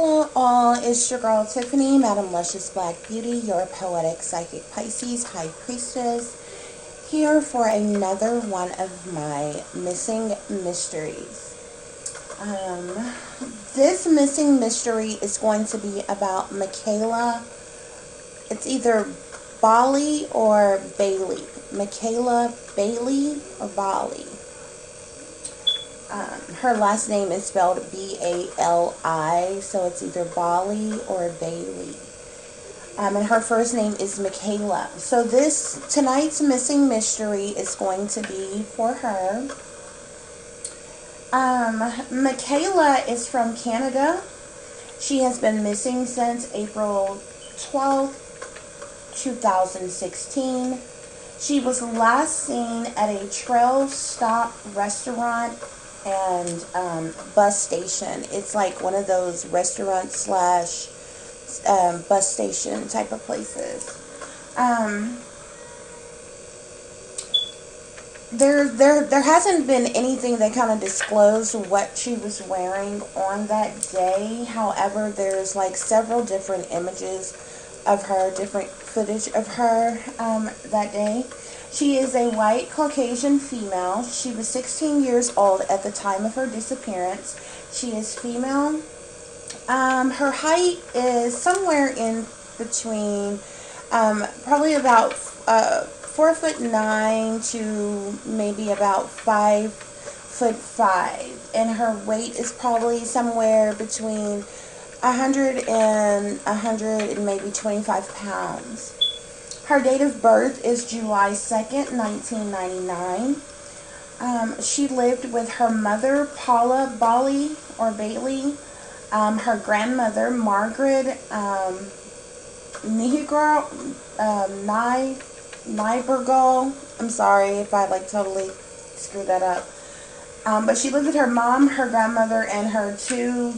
Hello all, it's your girl Tiffany, Madam Luscious Black Beauty, your poetic psychic Pisces high priestess, here for another one of my missing mysteries. This missing mystery is going to be about Makayla. It's either Bali or Bailey. Makayla Bailey or Bali. Her last name is spelled B-A-L-I, so it's either Bali or Bailey. And her first name is Michaela. So tonight's missing mystery is going to be for her. Michaela is from Canada. She has been missing since April 12th, 2016. She was last seen at a trail stop restaurant and bus station. It's like one of those restaurant slash bus station type of places. There hasn't been anything that kind of disclosed what she was wearing on that day. However, there's like several different images of her, different footage of her that day. She is a white Caucasian female. She was 16 years old at the time of her disappearance. She is female. Her height is somewhere in between probably about 4'9" to maybe about 5'5", and her weight is probably somewhere between 100 and maybe 25 pounds. Her date of birth is July 2nd, 1999. She lived with her mother, Paula Bali or Bailey, her grandmother, Margaret Nybergal. I'm sorry if I totally screwed that up. But she lived with her mom, her grandmother, and her two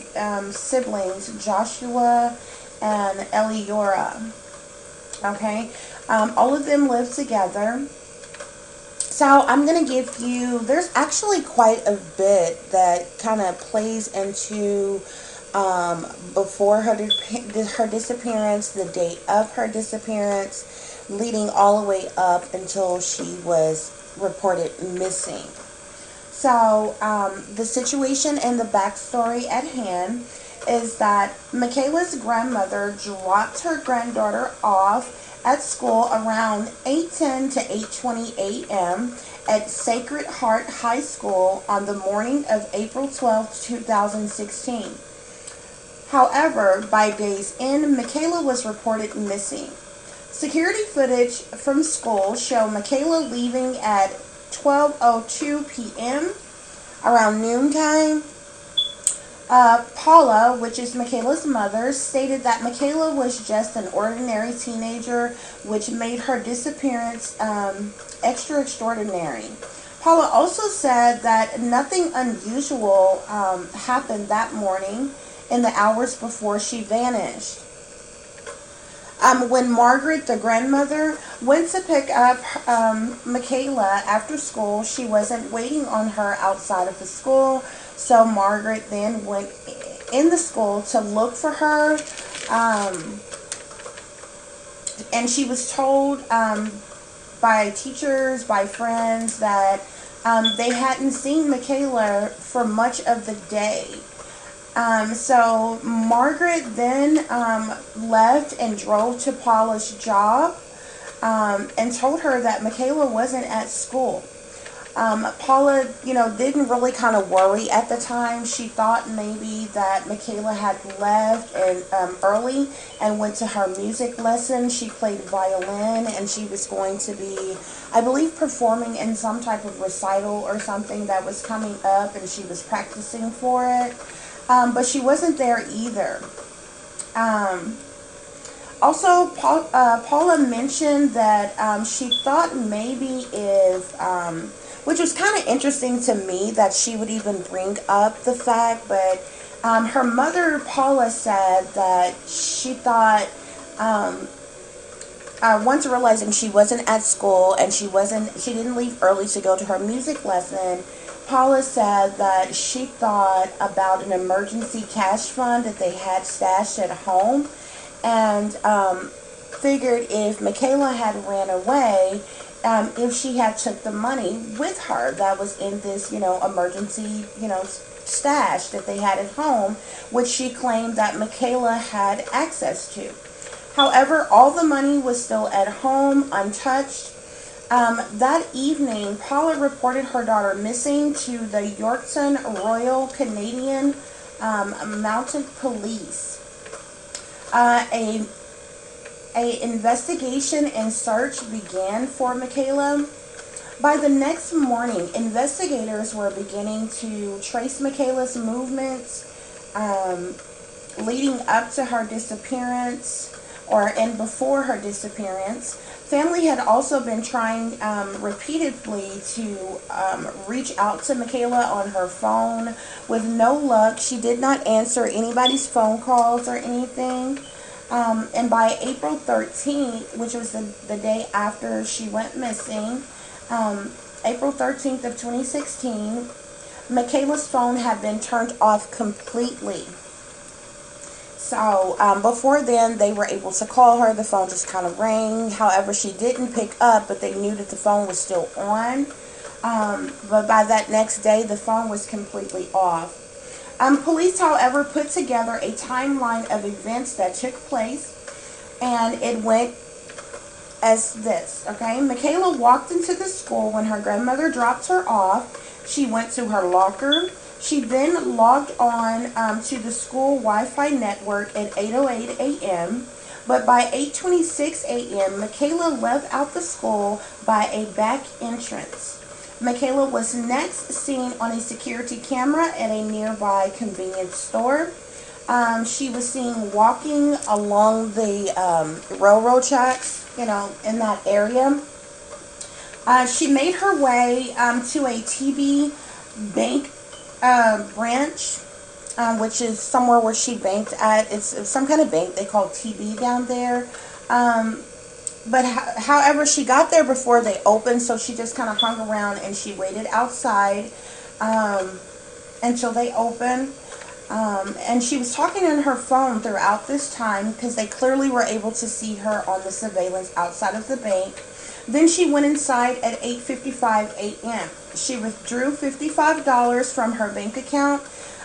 siblings, Joshua and Eliora. Okay, all of them live together. So I'm going to give you, there's actually quite a bit that kind of plays into before her disappearance, the date of her disappearance, leading all the way up until she was reported missing. So the situation and the backstory at hand is that Michaela's grandmother dropped her granddaughter off at school around 8:10 to 8:20 a.m. at Sacred Heart High School on the morning of April 12, 2016. However, by day's end, Michaela was reported missing. Security footage from school show Michaela leaving at 12:02 p.m. around noontime. Paula, which is Michaela's mother, stated that Michaela was just an ordinary teenager, which made her disappearance extra extraordinary. Paula also said that nothing unusual happened that morning in the hours before she vanished. When Margaret, the grandmother, went to pick up Michaela after school, she wasn't waiting on her outside of the school. So Margaret then went in the school to look for her, and she was told by teachers, by friends, that they hadn't seen Michaela for much of the day. So Margaret then left and drove to Paula's job and told her that Michaela wasn't at school. Paula, didn't really kind of worry at the time. She thought maybe that Michaela had left and early and went to her music lesson. She played violin, and she was going to be, I believe, performing in some type of recital or something that was coming up, and she was practicing for it. But she wasn't there either. Also, Paula mentioned that she thought maybe if, which was kind of interesting to me that she would even bring up the fact, but her mother, Paula, said that she thought, once realizing she wasn't at school and she didn't leave early to go to her music lesson, Paula said that she thought about an emergency cash fund that they had stashed at home, and figured if Michaela had ran away, if she had took the money with her that was in this, emergency, stash that they had at home, which she claimed that Michaela had access to. However, all the money was still at home, untouched. That evening, Paula reported her daughter missing to the Yorkton Royal Canadian Mounted Police. A investigation and search began for Michaela. By the next morning, investigators were beginning to trace Michaela's movements leading up to her disappearance, and before her disappearance. Family had also been trying repeatedly to reach out to Michaela on her phone with no luck. She did not answer anybody's phone calls or anything. And by April 13th, which was the day after she went missing, April 13th of 2016, Michaela's phone had been turned off completely. So before then, they were able to call her. The phone just kind of rang. However, she didn't pick up, but they knew that the phone was still on. But by that next day, the phone was completely off. Police, however, put together a timeline of events that took place, and it went as this, okay? Michaela walked into the school when her grandmother dropped her off. She went to her locker. She then logged on to the school Wi-Fi network at 8:08 a.m., but by 8:26 a.m., Michaela left out the school by a back entrance. Michaela was next seen on a security camera at a nearby convenience store. She was seen walking along the railroad tracks, in that area. She made her way to a TB bank branch, which is somewhere where she banked at. It's some kind of bank they call TB down there. But however, she got there before they opened, so she just kind of hung around and she waited outside until they opened. And she was talking on her phone throughout this time because they clearly were able to see her on the surveillance outside of the bank. Then she went inside at 8:55 a.m. She withdrew $55 from her bank account.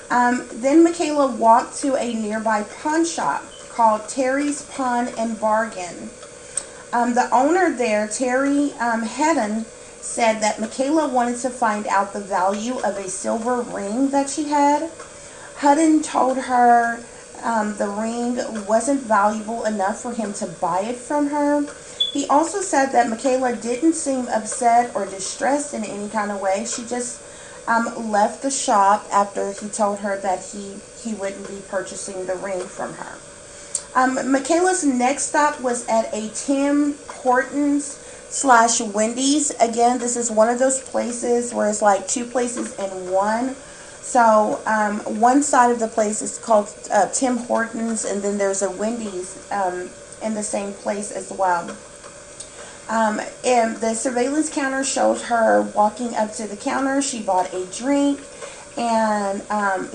Then Michaela walked to a nearby pawn shop called Terry's Pawn and Bargain. The owner there, Terry Hedden, said that Michaela wanted to find out the value of a silver ring that she had. Hudden told her the ring wasn't valuable enough for him to buy it from her. He also said that Michaela didn't seem upset or distressed in any kind of way. She just left the shop after he told her that he wouldn't be purchasing the ring from her. Michaela's next stop was at a Tim Hortons / Wendy's. Again, this is one of those places where it's like two places in one. So one side of the place is called Tim Hortons, and then there's a Wendy's in the same place as well. And the surveillance counter showed her walking up to the counter. She bought a drink, and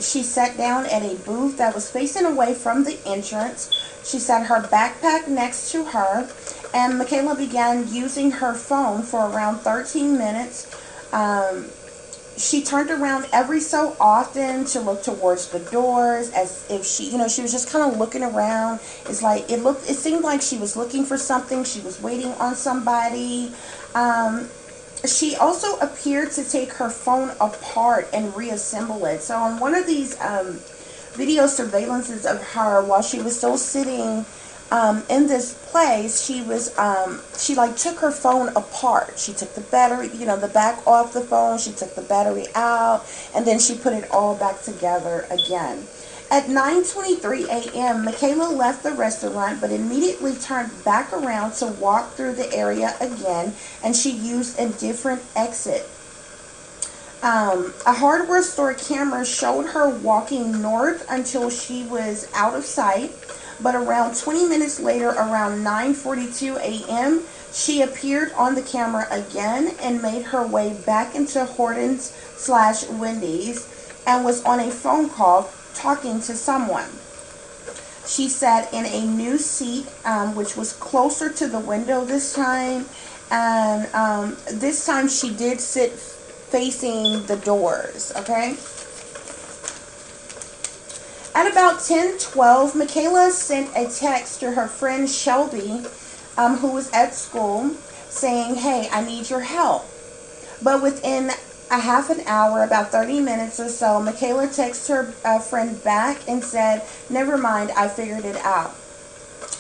she sat down at a booth that was facing away from the entrance. She set her backpack next to her, and Michaela began using her phone for around 13 minutes. She turned around every so often to look towards the doors, as if she was just kind of looking around. It seemed like she was looking for something. She was waiting on somebody. She also appeared to take her phone apart and reassemble it. So on one of these video surveillances of her, while she was still sitting in this place, she took her phone apart. She took the battery, the back off the phone. She took the battery out, and then she put it all back together again. At 9:23 a.m., Michaela left the restaurant, but immediately turned back around to walk through the area again, and she used a different exit. A hardware store camera showed her walking north until she was out of sight. But around 20 minutes later, around 9:42 a.m., She appeared on the camera again and made her way back into Hortons/Wendy's and was on a phone call talking to someone. She sat in a new seat, which was closer to the window this time, and this time she did sit facing the doors, okay? At about 10:12, Michaela sent a text to her friend Shelby, who was at school, saying, "Hey, I need your help." But within a half an hour, about 30 minutes or so, Michaela texted her friend back and said, "Never mind, I figured it out."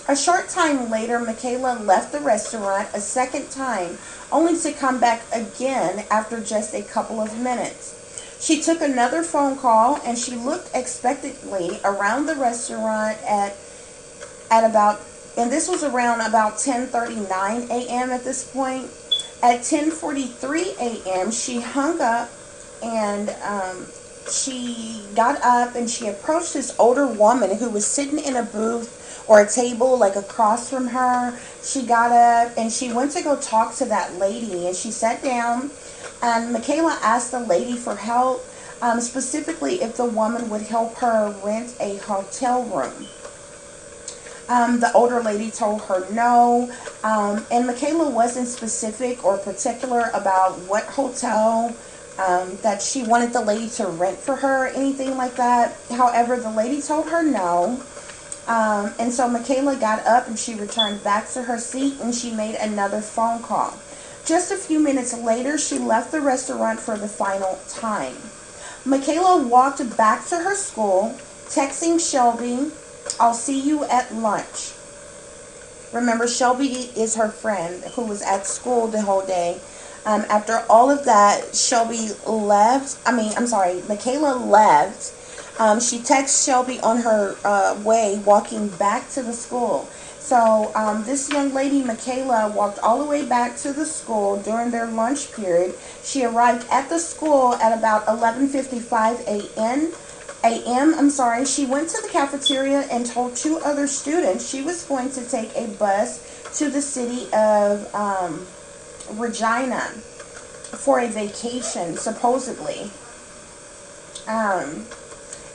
A short time later, Michaela left the restaurant a second time, only to come back again after just a couple of minutes. She took another phone call and she looked expectantly around the restaurant at about, and this was around about 10:39 a.m. at this point. At 10:43 a.m., she hung up and she got up and she approached this older woman who was sitting in a booth or a table like across from her. She got up and she went to go talk to that lady, and she sat down, and Michaela asked the lady for help, specifically if the woman would help her rent a hotel room. The older lady told her no, and Michaela wasn't specific or particular about what hotel that she wanted the lady to rent for her, anything like that. However, the lady told her no, and so Michaela got up and she returned back to her seat and she made another phone call. Just a few minutes later, she left the restaurant for the final time. Michaela walked back to her school, texting Shelby, "I'll see you at lunch." Remember, Shelby is her friend who was at school the whole day. After all of that, Michaela left. She texted Shelby on her way walking back to the school. So this young lady, Michaela, walked all the way back to the school during their lunch period. She arrived at the school at about 11:55 a.m. She went to the cafeteria and told two other students she was going to take a bus to the city of Regina for a vacation, supposedly.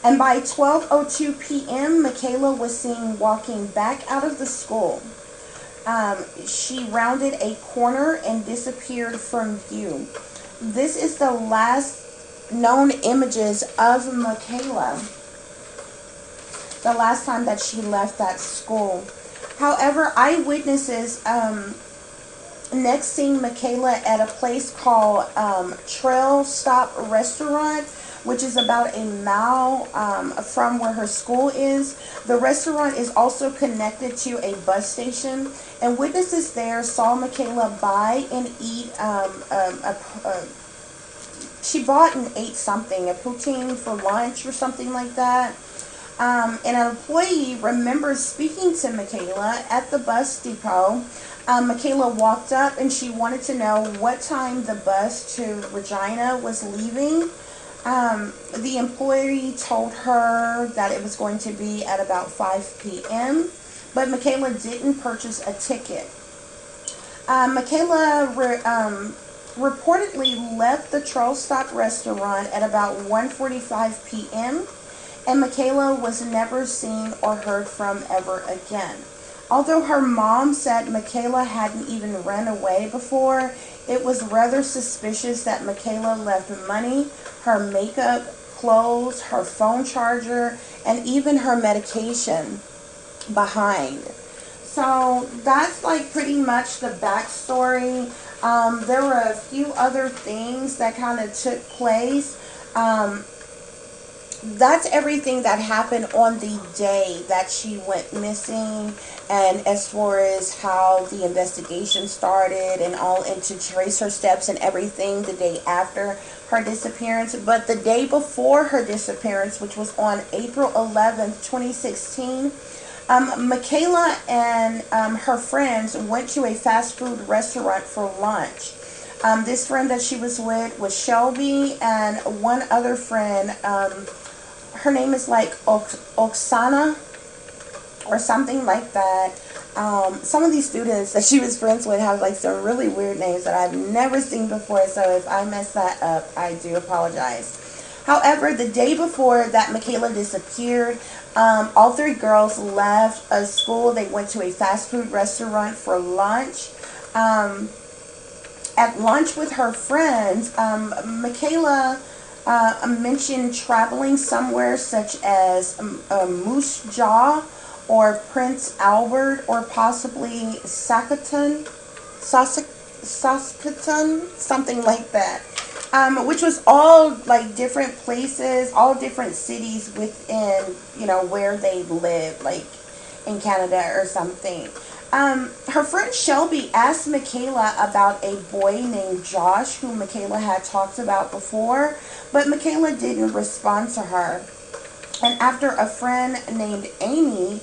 And by 12:02 p.m., Michaela was seen walking back out of the school. She rounded a corner and disappeared from view. This is the last known images of Michaela, the last time that she left that school. However, eyewitnesses next seen Michaela at a place called Trail Stop Restaurant, which is about a mile from where her school is. The restaurant is also connected to a bus station, and witnesses there saw Michaela buy and eat she bought and ate something, a poutine for lunch or something like that. And an employee remembers speaking to Michaela at the bus depot. Michaela walked up and she wanted to know what time the bus to Regina was leaving. The employee told her that it was going to be at about 5 p.m., but Michaela didn't purchase a ticket. Michaela reportedly left the Trail Stop restaurant at about 1:45 p.m., and Michaela was never seen or heard from ever again. Although her mom said Michaela hadn't even ran away before, it was rather suspicious that Michaela left money, her makeup, clothes, her phone charger, and even her medication behind. So that's like pretty much the backstory. There were a few other things that kind of took place. That's everything that happened on the day that she went missing, and as far as how the investigation started and to trace her steps and everything the day after her disappearance. But the day before her disappearance, which was on April 11th, 2016, Michaela and her friends went to a fast food restaurant for lunch. This friend that she was with was Shelby, and one other friend, her name is like Oksana or something like that. Some of these students that she was friends with have like some really weird names that I've never seen before. So if I mess that up, I do apologize. However, the day before that Michaela disappeared, all three girls left school. They went to a fast food restaurant for lunch. At lunch with her friends, Michaela mentioned traveling somewhere such as Moose Jaw or Prince Albert or possibly Saskatoon, something like that. Which was all like different places, all different cities within, where they live, like in Canada or something. Her friend Shelby asked Michaela about a boy named Josh who Michaela had talked about before, but Michaela didn't respond to her. And after a friend named Amy,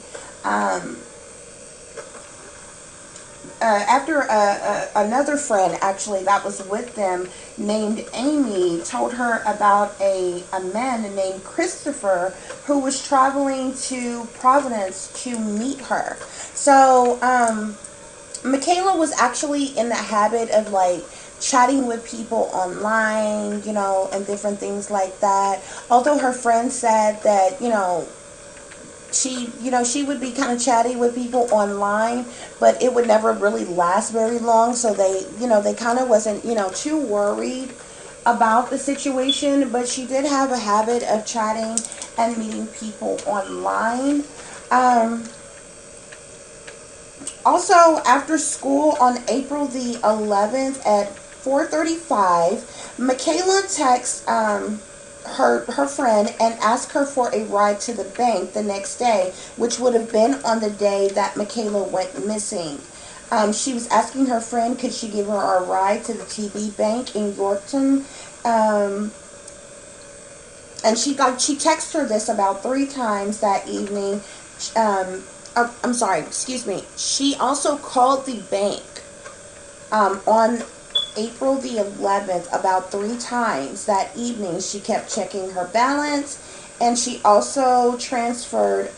another friend actually that was with them named Amy told her about a man named Christopher who was traveling to Providence to meet her. So Michaela was actually in the habit of like chatting with people online, and different things like that. Although her friend said that, she would be kind of chatty with people online, but it would never really last very long. So they kind of wasn't, too worried about the situation. But she did have a habit of chatting and meeting people online. Also, after school on April the 11th at 4:35, Michaela texts her friend and asked her for a ride to the bank the next day, which would have been on the day that Michaela went missing. She was asking her friend could she give her a ride to the TD Bank in Yorkton. And she texted her this about 3 times that evening. I'm sorry, excuse me. She also called the bank on April the 11th about 3 times that evening. She kept checking her balance, and she also transferred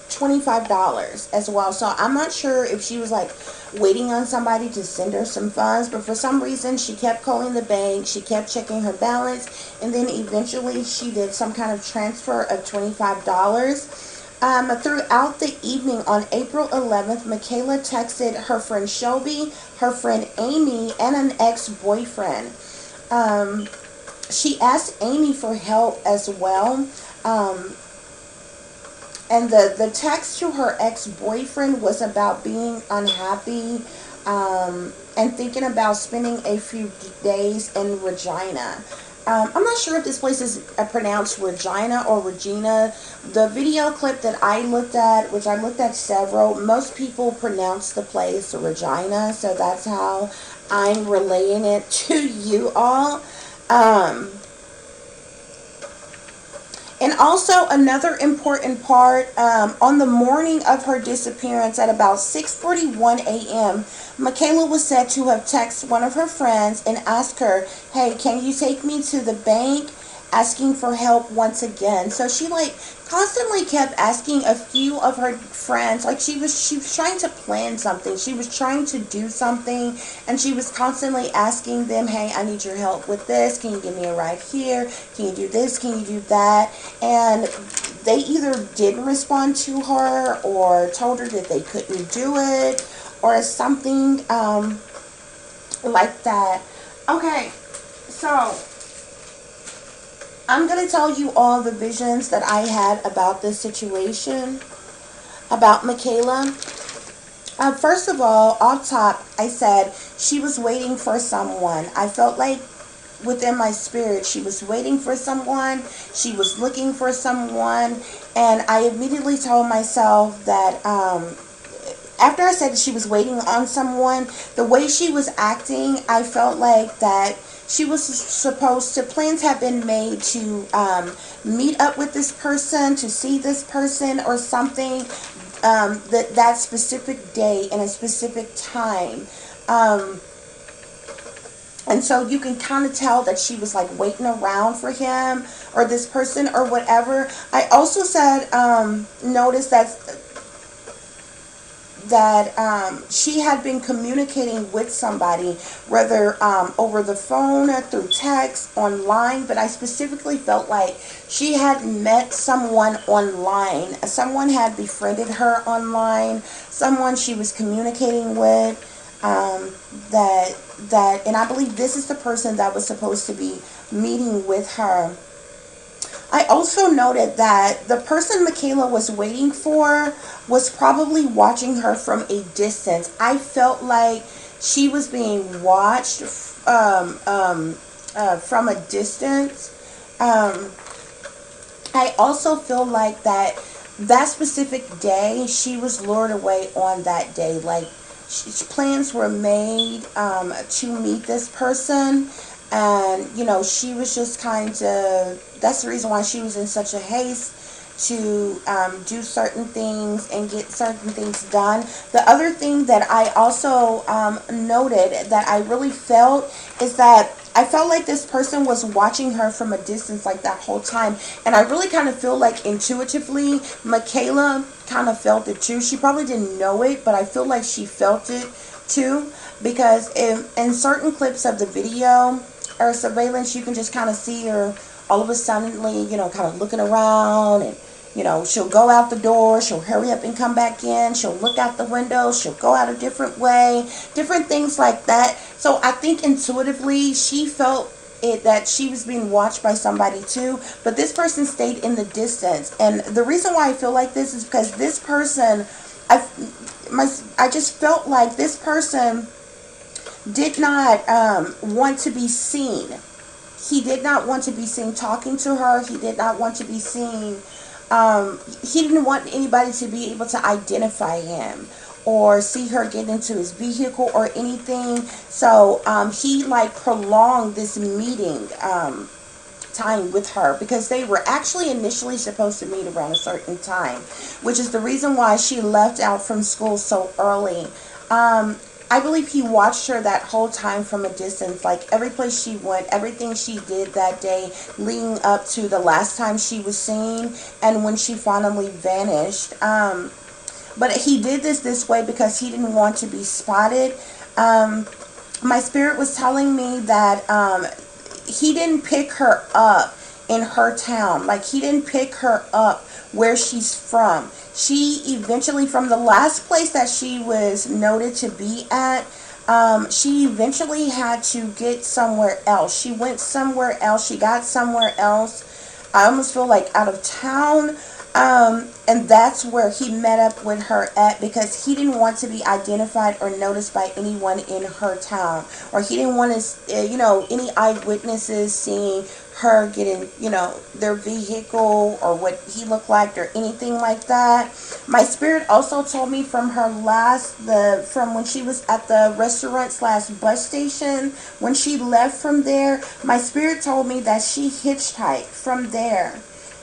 $25 as well. So I'm not sure if she was like waiting on somebody to send her some funds, but for some reason she kept calling the bank, she kept checking her balance, and then eventually she did some kind of transfer of $25. Throughout the evening on April 11th, Michaela texted her friend Shelby, her friend Amy, and an ex-boyfriend. She asked Amy for help as well. And the text to her ex-boyfriend was about being unhappy and thinking about spending a few days in Regina. I'm not sure if this place is pronounced Regina or Regina. The video clip that I looked at, which I looked at several, most people pronounce the place Regina, so that's how I'm relaying it to you all. And also another important part, on the morning of her disappearance at about 6:41 a.m., Michaela was said to have texted one of her friends and asked her, hey, can you take me to the bank? Asking for help once again. So she like constantly kept asking a few of her friends, like she was trying to plan something, she was trying to do something, and she was constantly asking them, hey, I need your help with this, can you give me a ride here, can you do this, can you do that? And they either didn't respond to her or told her that they couldn't do it or something like that. Okay, so I'm going to tell you all the visions that I had about this situation, about Michaela. First of all, off top, I said she was waiting for someone. I felt like within my spirit, she was waiting for someone. She was looking for someone. And I immediately told myself that after I said that she was waiting on someone, the way she was acting, I felt like that she was supposed to, plans have been made to meet up with this person, to see this person or something, that specific day and a specific time. And so you can kind of tell that she was like waiting around for him or this person or whatever. I also said, notice that that she had been communicating with somebody, whether over the phone or through text, online, but I specifically felt like she had met someone online. Someone had befriended her online, someone she was communicating with, and I believe this is the person that was supposed to be meeting with her. I also noted that the person Michaela was waiting for was probably watching her from a distance. I felt like she was being watched from a distance. Um, I also feel like that specific day, she was lured away on that day. Like, plans were made to meet this person, and she was just kind of, that's the reason why she was in such a haste to do certain things and get certain things done. The other thing that I also noted that I really felt is that I felt like this person was watching her from a distance like that whole time. And I really kind of feel like intuitively, Michaela kind of felt it too. She probably didn't know it, but I feel like she felt it too. Because in certain clips of the video or surveillance, you can just kind of see her all of a suddenly, kind of looking around, and she'll go out the door, she'll hurry up and come back in, she'll look out the window, she'll go out a different way, different things like that. So I think intuitively she felt it, that she was being watched by somebody too, but this person stayed in the distance. And the reason why I feel like this is because this person, I just felt like this person did not want to be seen. He did not want to be seen talking to her. He did not want to be seen. He didn't want anybody to be able to identify him or see her get into his vehicle or anything. So he prolonged this meeting time with her, because they were actually initially supposed to meet around a certain time, which is the reason why she left out from school so early. I believe he watched her that whole time from a distance, like every place she went, everything she did that day leading up to the last time she was seen and when she finally vanished. But he did this way because he didn't want to be spotted. My spirit was telling me that he didn't pick her up in her town. Like, he didn't pick her up where she's from. She eventually, from the last place that she was noted to be at, she eventually had to get somewhere else. She went somewhere else. She got somewhere else. I almost feel like out of town. And that's where he met up with her at, because he didn't want to be identified or noticed by anyone in her town, or he didn't want to, any eyewitnesses seeing her getting, their vehicle or what he looked like or anything like that. My spirit also told me from from when she was at the restaurant / bus station, when she left from there, my spirit told me that she hitchhiked from there.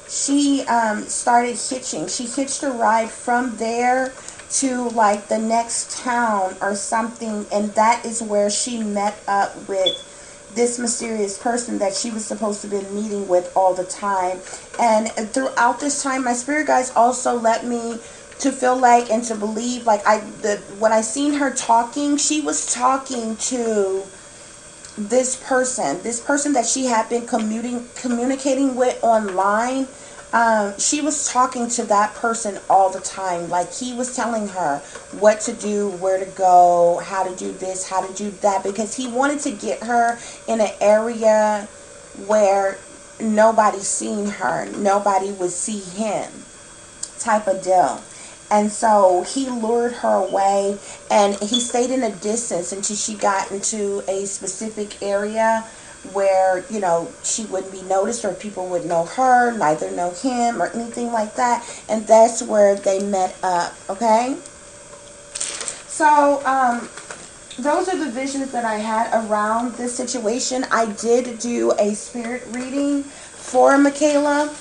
She started hitching. She hitched a ride from there to the next town or something, and that is where she met up with this mysterious person that she was supposed to be meeting with all the time. And throughout this time, my spirit guides also let me to feel like and to believe, when I seen her talking, she was talking to this person that she had been communicating with online. She was talking to that person all the time. Like, he was telling her what to do, where to go, how to do this, how to do that, because he wanted to get her in an area where nobody seen her, nobody would see him, type of deal. And so he lured her away, and he stayed in a distance until she got into a specific area where, she wouldn't be noticed, or people would know her, neither know him or anything like that. And that's where they met up, okay? So, those are the visions that I had around this situation. I did do a spirit reading for Michaela,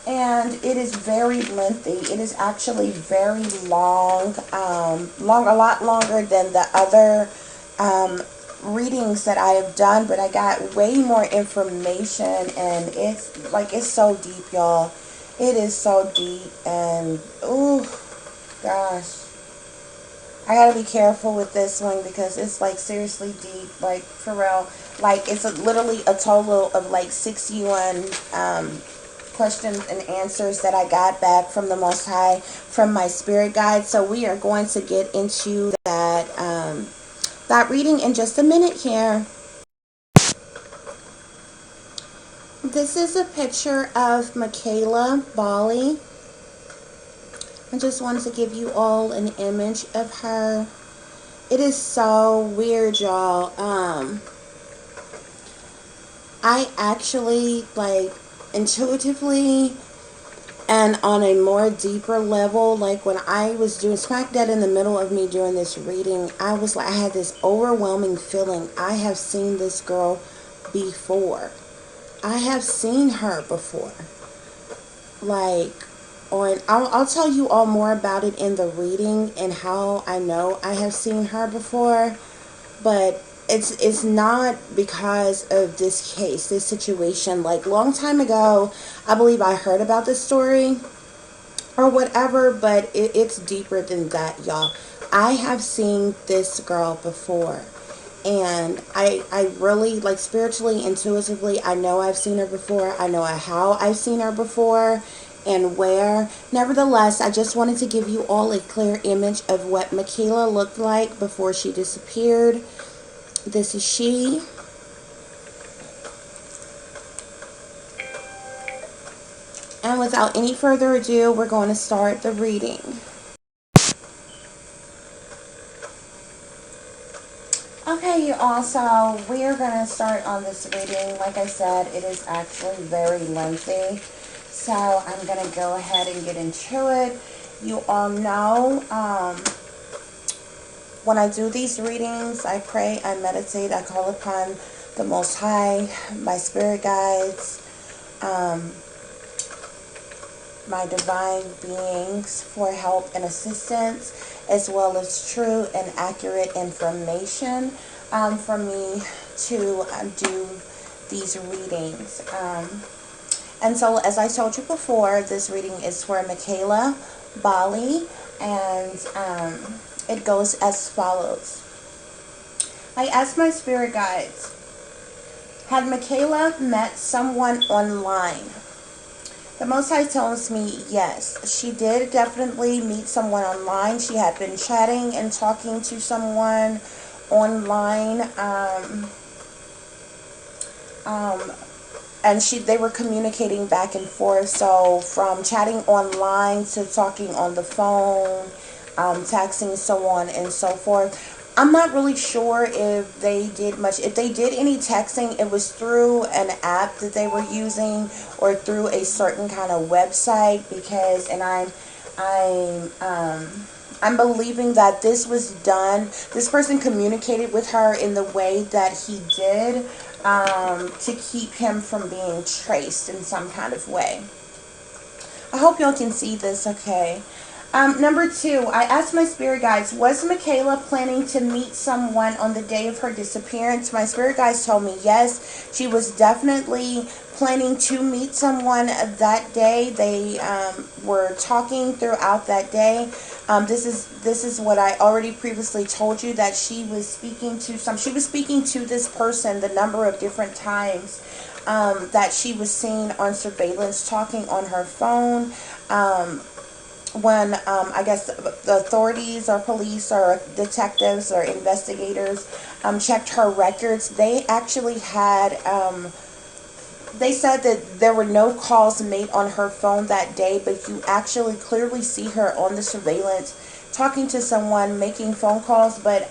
and it is very lengthy. It is actually very long, a lot longer than the other readings that I have done, but I got way more information, and it's so deep, y'all. It is so deep, and ooh, Gosh. I gotta be careful with this one because it's like seriously deep, like for real. Like it's literally a total of like 61 questions and answers that I got back from the Most High from my spirit guide. So we are going to get into that reading in just a minute here. This is a picture of Makayla Bali. I just wanted to give you all an image of her. It is so weird, y'all. I actually, like, intuitively and on a more deeper level, like when I was doing smack dead in the middle of me doing this reading, I was like, I had this overwhelming feeling. I have seen this girl before. I have seen her before. Like, I'll tell you all more about it in the reading and how I know I have seen her before, but it's not because of this case, this situation. Like, long time ago, I believe I heard about this story or whatever, but it's deeper than that, y'all. I have seen this girl before. And I really, like, spiritually, intuitively, I know I've seen her before. I know how I've seen her before and where. Nevertheless, I just wanted to give you all a clear image of what Michaela looked like before she disappeared. This is she. And without any further ado, we're going to start the reading. Okay, you all, so we are going to start on this reading. Like I said, it is actually very lengthy. So I'm going to go ahead and get into it. You all know, when I do these readings, I pray, I meditate, I call upon the Most High, my spirit guides, my divine beings for help and assistance, as well as true and accurate information for me to do these readings. And so, as I told you before, this reading is for Makayla Bali, and it goes as follows. I asked my spirit guides, had Makayla met someone online? The Most High tells me yes, she did definitely meet someone online. She had been chatting and talking to someone online, and they were communicating back and forth. So from chatting online to talking on the phone, texting, so on and so forth. I'm not really sure if they did much. If they did any texting, it was through an app that they were using or through a certain kind of website, because, and I'm believing that this was done. This person communicated with her in the way that he did, to keep him from being traced in some kind of way. I hope y'all can see this okay. Number 2, I asked my spirit guides, was Makayla planning to meet someone on the day of her disappearance? My spirit guides told me yes, she was definitely planning to meet someone that day. They were talking throughout that day. This is what I already previously told you, that she was speaking to this person the number of different times that she was seen on surveillance talking on her phone. When I guess the authorities or police or detectives or investigators checked her records, they actually had, they said that there were no calls made on her phone that day, but you actually clearly see her on the surveillance talking to someone, making phone calls. But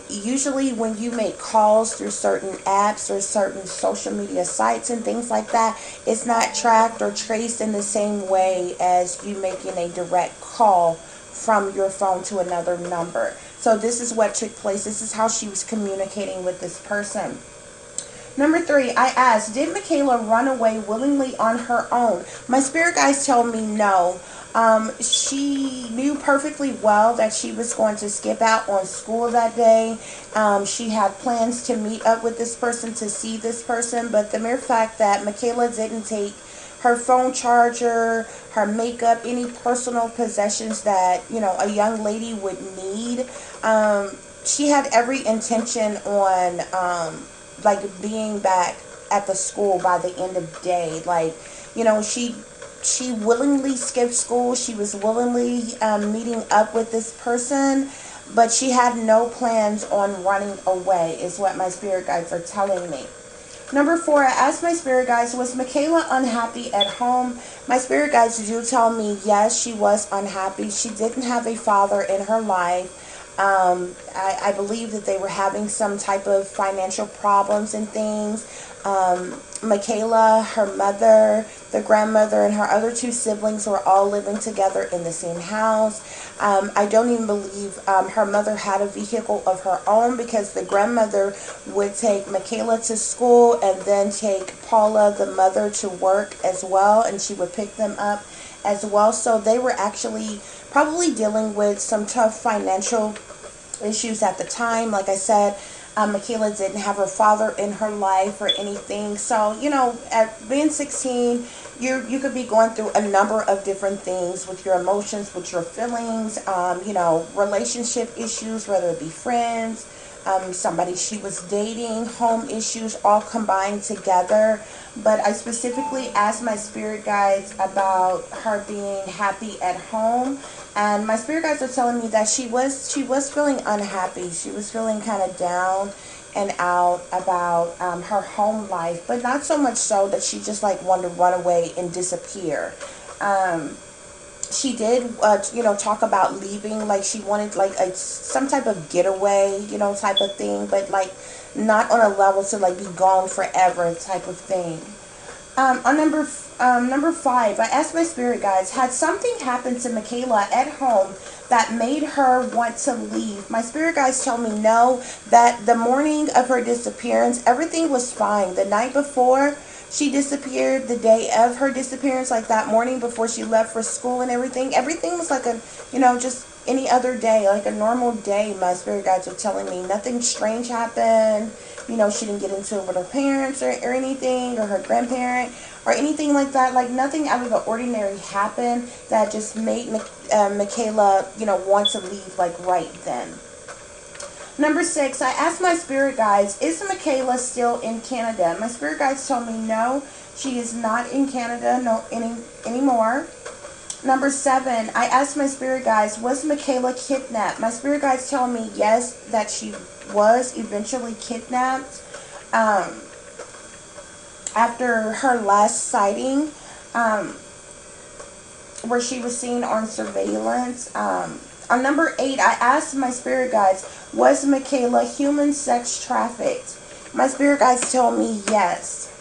usually when you make calls through certain apps or certain social media sites and things like that, it's not tracked or traced in the same way as you making a direct call from your phone to another number. So this is what took place. This is how she was communicating with this person. Number 3, I asked, did Makayla run away willingly on her own? My spirit guides told me no. She knew perfectly well that she was going to skip out on school that day. She had plans to meet up with this person, to see this person, but the mere fact that Makayla didn't take her phone charger, her makeup, any personal possessions that, you know, a young lady would need. She had every intention on like being back at the school by the end of the day. Like, you know, she willingly skipped school. She was willingly meeting up with this person, but she had no plans on running away, is what my spirit guides are telling me. Number 4, I asked my spirit guides, was Michaela unhappy at home? My spirit guides do tell me yes, she was unhappy. She didn't have a father in her life. I believe that they were having some type of financial problems and things. Michaela, her mother, the grandmother, and her other 2 siblings were all living together in the same house. I don't even believe her mother had a vehicle of her own, because the grandmother would take Michaela to school and then take Paula, the mother, to work as well, and she would pick them up as well. So they were actually probably dealing with some tough financial issues at the time. Like I said, Michaela didn't have her father in her life or anything. So, you know, at being 16, you could be going through a number of different things with your emotions, with your feelings, you know, relationship issues, whether it be friends, somebody she was dating, home issues, all combined together. But I specifically asked my spirit guides about her being happy at home, and my spirit guides are telling me that she was feeling unhappy. She was feeling kind of down and out about her home life, but not so much so that she just like wanted to run away and disappear. She did, you know, talk about leaving. Like she wanted like some type of getaway, you know, type of thing, but like not on a level to like be gone forever type of thing. On number 5, I asked my spirit guides, had something happened to Michaela at home that made her want to leave? My spirit guides tell me no, that the morning of her disappearance, everything was fine. The night before she disappeared, the day of her disappearance, like that morning before she left for school and everything was like a, you know, just any other day, like a normal day. My spirit guides are telling me nothing strange happened. You know, she didn't get into it with her parents or anything, or her grandparent or anything like that. Like nothing out of the ordinary happened that just made Michaela, you know, want to leave like right then. Number 6, I asked my spirit guides, is Michaela still in Canada? My spirit guides told me no, she is not in Canada anymore. Number 7, I asked my spirit guides, was Michaela kidnapped? My spirit guides tell me yes, that she was eventually kidnapped after her last sighting, where she was seen on surveillance. On number 8, I asked my spirit guides, was Michaela human sex trafficked? My spirit guides told me yes.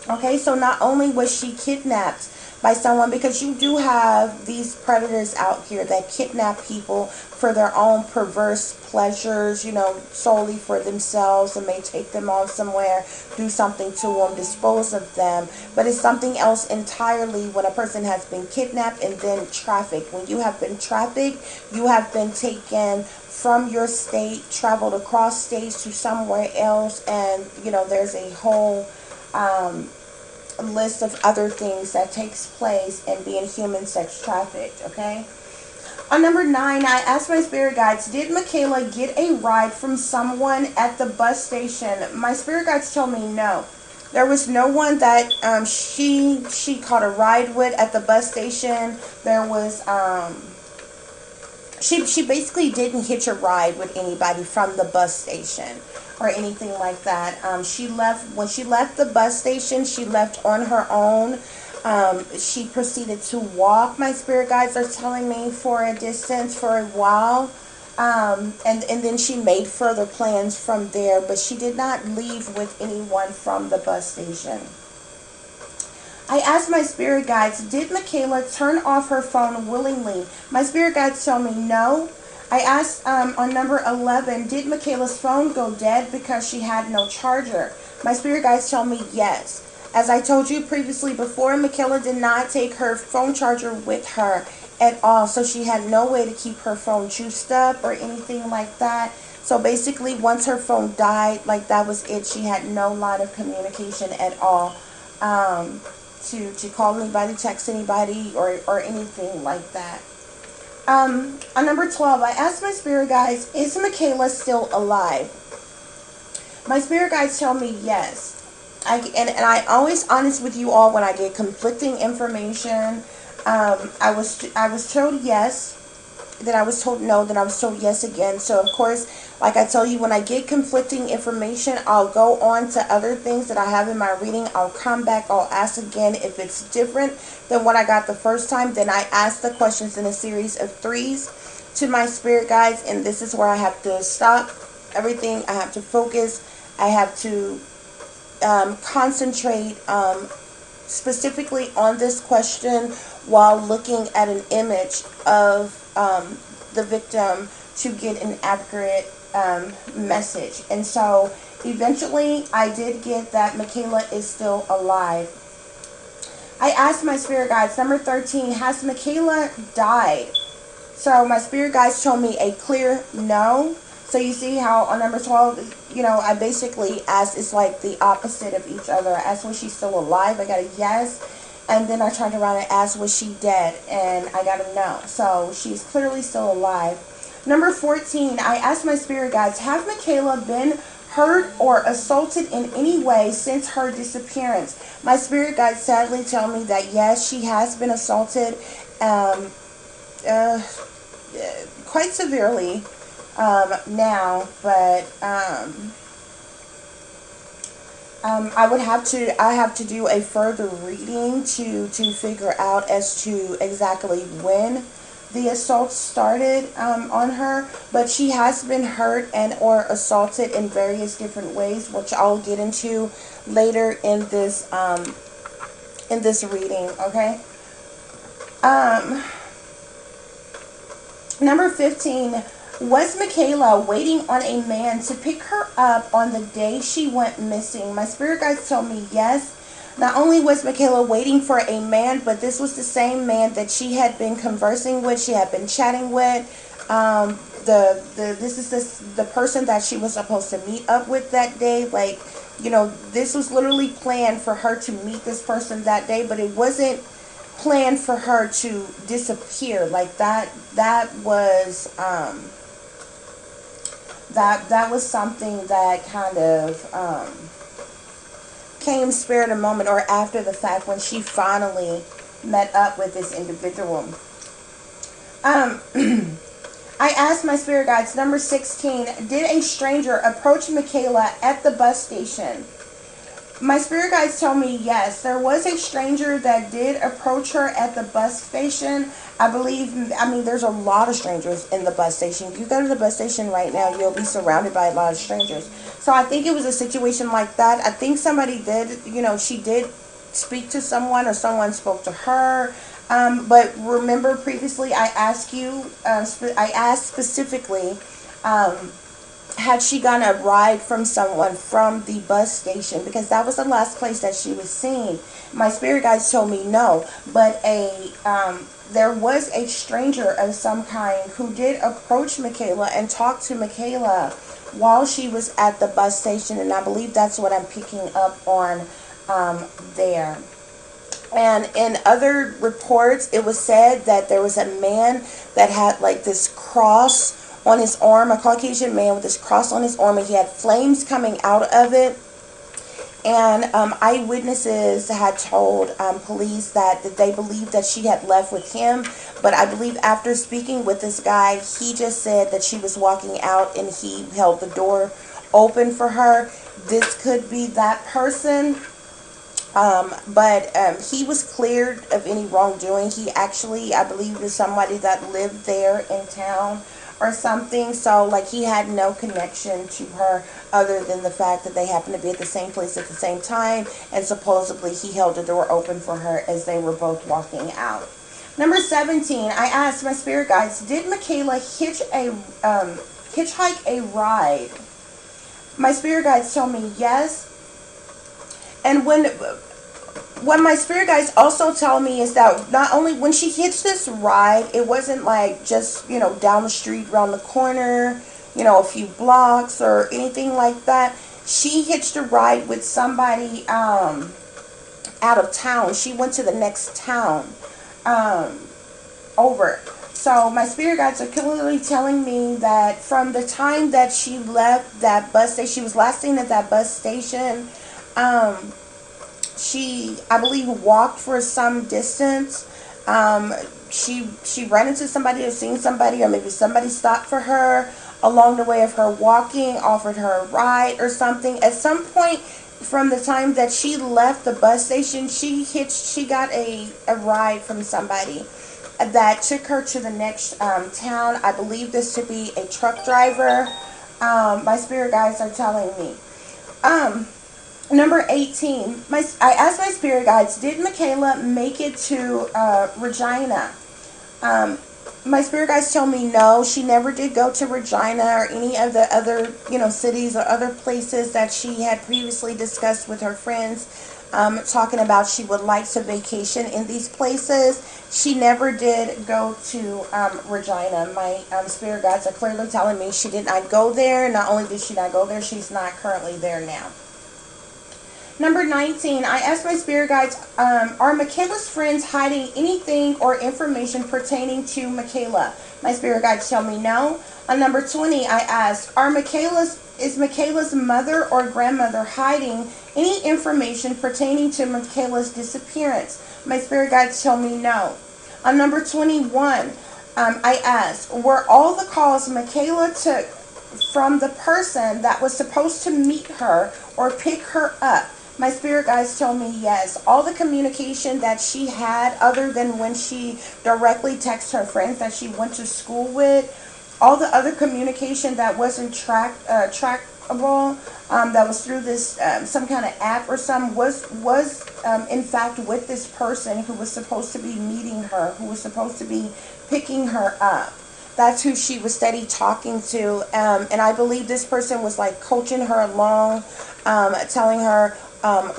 Okay, so not only was she kidnapped by someone, because you do have these predators out here that kidnap people for their own perverse pleasures, you know, solely for themselves, and may take them off somewhere, do something to them, dispose of them. But it's something else entirely when a person has been kidnapped and then trafficked. When you have been trafficked, you have been taken from your state, traveled across states to somewhere else, and, you know, there's a whole list of other things that takes place in being human sex trafficked. Okay, on number 9, I asked my spirit guides, did Michaela get a ride from someone at the bus station? My spirit guides told me no, there was no one that she caught a ride with at the bus station. There was she basically didn't hitch a ride with anybody from the bus station or anything like that. She left, when she left the bus station, she left on her own. She proceeded to walk, my spirit guides are telling me, for a distance for a while. And then she made further plans from there, but she did not leave with anyone from the bus station. I asked my spirit guides, did Michaela turn off her phone willingly? My spirit guides tell me no. I asked on number 11, did Michaela's phone go dead because she had no charger? My spirit guides tell me yes. As I told you previously before, Michaela did not take her phone charger with her at all. So she had no way to keep her phone juiced up or anything like that. So basically, once her phone died, like that was it. She had no line of communication at all. to call anybody, text anybody, or anything like that. On number 12, I asked my spirit guides, is Michaela still alive? My spirit guides tell me yes. And I always honest with you all when I get conflicting information. I was told yes, then I was told no, then I was told yes again. So of course, like I tell you, when I get conflicting information, I'll go on to other things that I have in my reading. I'll come back, I'll ask again. If it's different than what I got the first time, then I ask the questions in a series of threes to my spirit guides, and this is where I have to stop everything. I have to focus. I have to concentrate specifically on this question while looking at an image of the victim to get an accurate message. And so eventually I did get that Michaela is still alive. I asked my spirit guides, number 13, has Michaela died? So my spirit guides told me a clear no. So you see how on number 12, I basically asked, it's like the opposite of each other. I asked, was she still alive? I got a yes. And then I turned around and asked, was she dead? And I got a no. So she's clearly still alive. Number 14, I asked my spirit guides, have Michaela been hurt or assaulted in any way since her disappearance? My spirit guides sadly tell me that yes, she has been assaulted quite severely now, but I have to do a further reading to figure out as to exactly when the assault started on her, but she has been hurt and or assaulted in various different ways, which I'll get into later in this reading. Okay. Number 15. Was Michaela waiting on a man to pick her up on the day she went missing? My spirit guides told me yes. Not only was Michaela waiting for a man, but this was the same man that she had been conversing with, she had been chatting with. This is the person that she was supposed to meet up with that day. Like, this was literally planned for her to meet this person that day, but it wasn't planned for her to disappear. Like that was that was something that kind of came spare the moment or after the fact when she finally met up with this individual. I asked my spirit guides, number 16, did a stranger approach Michaela at the bus station? My spirit guides told me yes, there was a stranger that did approach her at the bus station. There's a lot of strangers in the bus station. If you go to the bus station right now, you'll be surrounded by a lot of strangers. So I think it was a situation like that. I think somebody did, she did speak to someone or someone spoke to her. But remember previously I asked specifically, had she gotten a ride from someone from the bus station, because that was the last place that she was seen. My spirit guides told me no, but there was a stranger of some kind who did approach Michaela and talk to Michaela while she was at the bus station, and I believe that's what I'm picking up on there. And in other reports, it was said that there was a man that had like this cross on his arm, a Caucasian man with this cross on his arm, and he had flames coming out of it. And eyewitnesses had told police that they believed that she had left with him. But I believe after speaking with this guy, he just said that she was walking out and he held the door open for her. This could be that person. But he was cleared of any wrongdoing. He actually, I believe, was somebody that lived there in town or something. So, like, he had no connection to her other than the fact that they happened to be at the same place at the same time. And supposedly he held the door open for her as they were both walking out. Number 17, I asked my spirit guides, did Michaela hitchhike a ride? My spirit guides told me yes. And what my spirit guides also tell me is that not only when she hitched this ride, it wasn't like just, down the street, around the corner, a few blocks or anything like that. She hitched a ride with somebody out of town. She went to the next town over. So my spirit guides are clearly telling me that from the time that she left that bus station, she was last seen at that bus station. Um, she, I believe, walked for some distance. Um, she ran into somebody or seen somebody, or maybe somebody stopped for her along the way of her walking, offered her a ride or something. At some point from the time that she left the bus station, she got a ride from somebody that took her to the next town. I believe this to be a truck driver. My spirit guides are telling me. Um, Number 18. I asked my spirit guides, did Michaela make it to Regina? Um, my spirit guides tell me no, she never did go to Regina or any of the other, cities or other places that she had previously discussed with her friends. Talking about she would like to vacation in these places. She never did go to Regina. My spirit guides are clearly telling me she did not go there. Not only did she not go there, she's not currently there now. Number 19, I asked my spirit guides, are Michaela's friends hiding anything or information pertaining to Michaela? My spirit guides tell me no. On number 20, I asked, is Michaela's mother or grandmother hiding any information pertaining to Michaela's disappearance? My spirit guides tell me no. On number 21, I asked, were all the calls Michaela took from the person that was supposed to meet her or pick her up? My spirit guides told me yes. All the communication that she had, other than when she directly texted her friends that she went to school with, all the other communication that wasn't trackable, that was through this some kind of app or some, was in fact with this person who was supposed to be meeting her, who was supposed to be picking her up. That's who she was steady talking to, and I believe this person was like coaching her along, telling her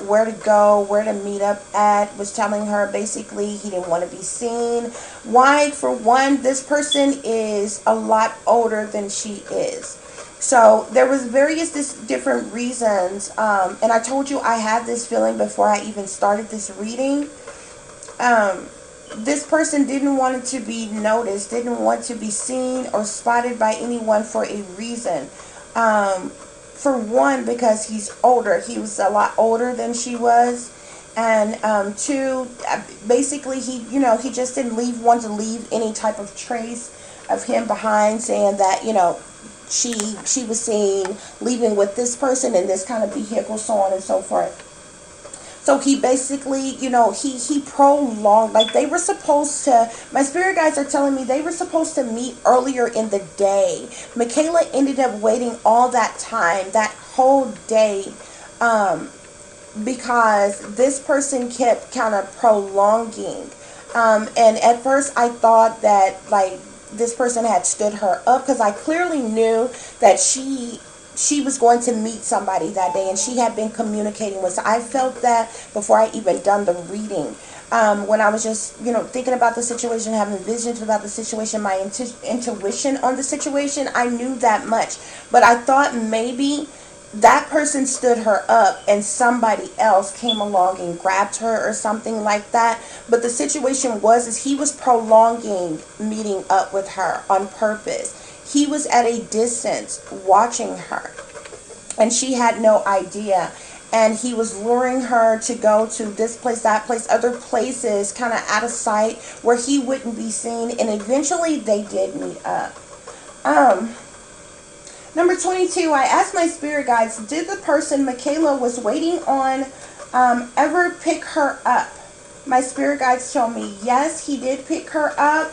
where to go, where to meet up at, was telling her basically he didn't want to be seen. Why? For one, this person is a lot older than she is. So there was different reasons, and I told you I had this feeling before I even started this reading. This person didn't want it to be noticed, didn't want to be seen or spotted by anyone for a reason. For one, because he's older. He was a lot older than she was. And two, basically he just didn't want to leave any type of trace of him behind, saying that, she was seen leaving with this person in this kind of vehicle, so on and so forth. So he basically, he prolonged, like they were supposed to, my spirit guides are telling me they were supposed to meet earlier in the day. Michaela ended up waiting all that time, that whole day, because this person kept kind of prolonging. And at first I thought that, like, this person had stood her up, because I clearly knew that she was going to meet somebody that day, and she had been communicating with. So I felt that before I even done the reading. When I was just, thinking about the situation, having visions about the situation, my intuition on the situation, I knew that much. But I thought maybe that person stood her up and somebody else came along and grabbed her or something like that. But the situation is he was prolonging meeting up with her on purpose. He was at a distance watching her, and she had no idea. And he was luring her to go to this place, that place, other places, kind of out of sight where he wouldn't be seen. And eventually they did meet up. Number 22, I asked my spirit guides, did the person Michaela was waiting on ever pick her up? My spirit guides told me yes, he did pick her up.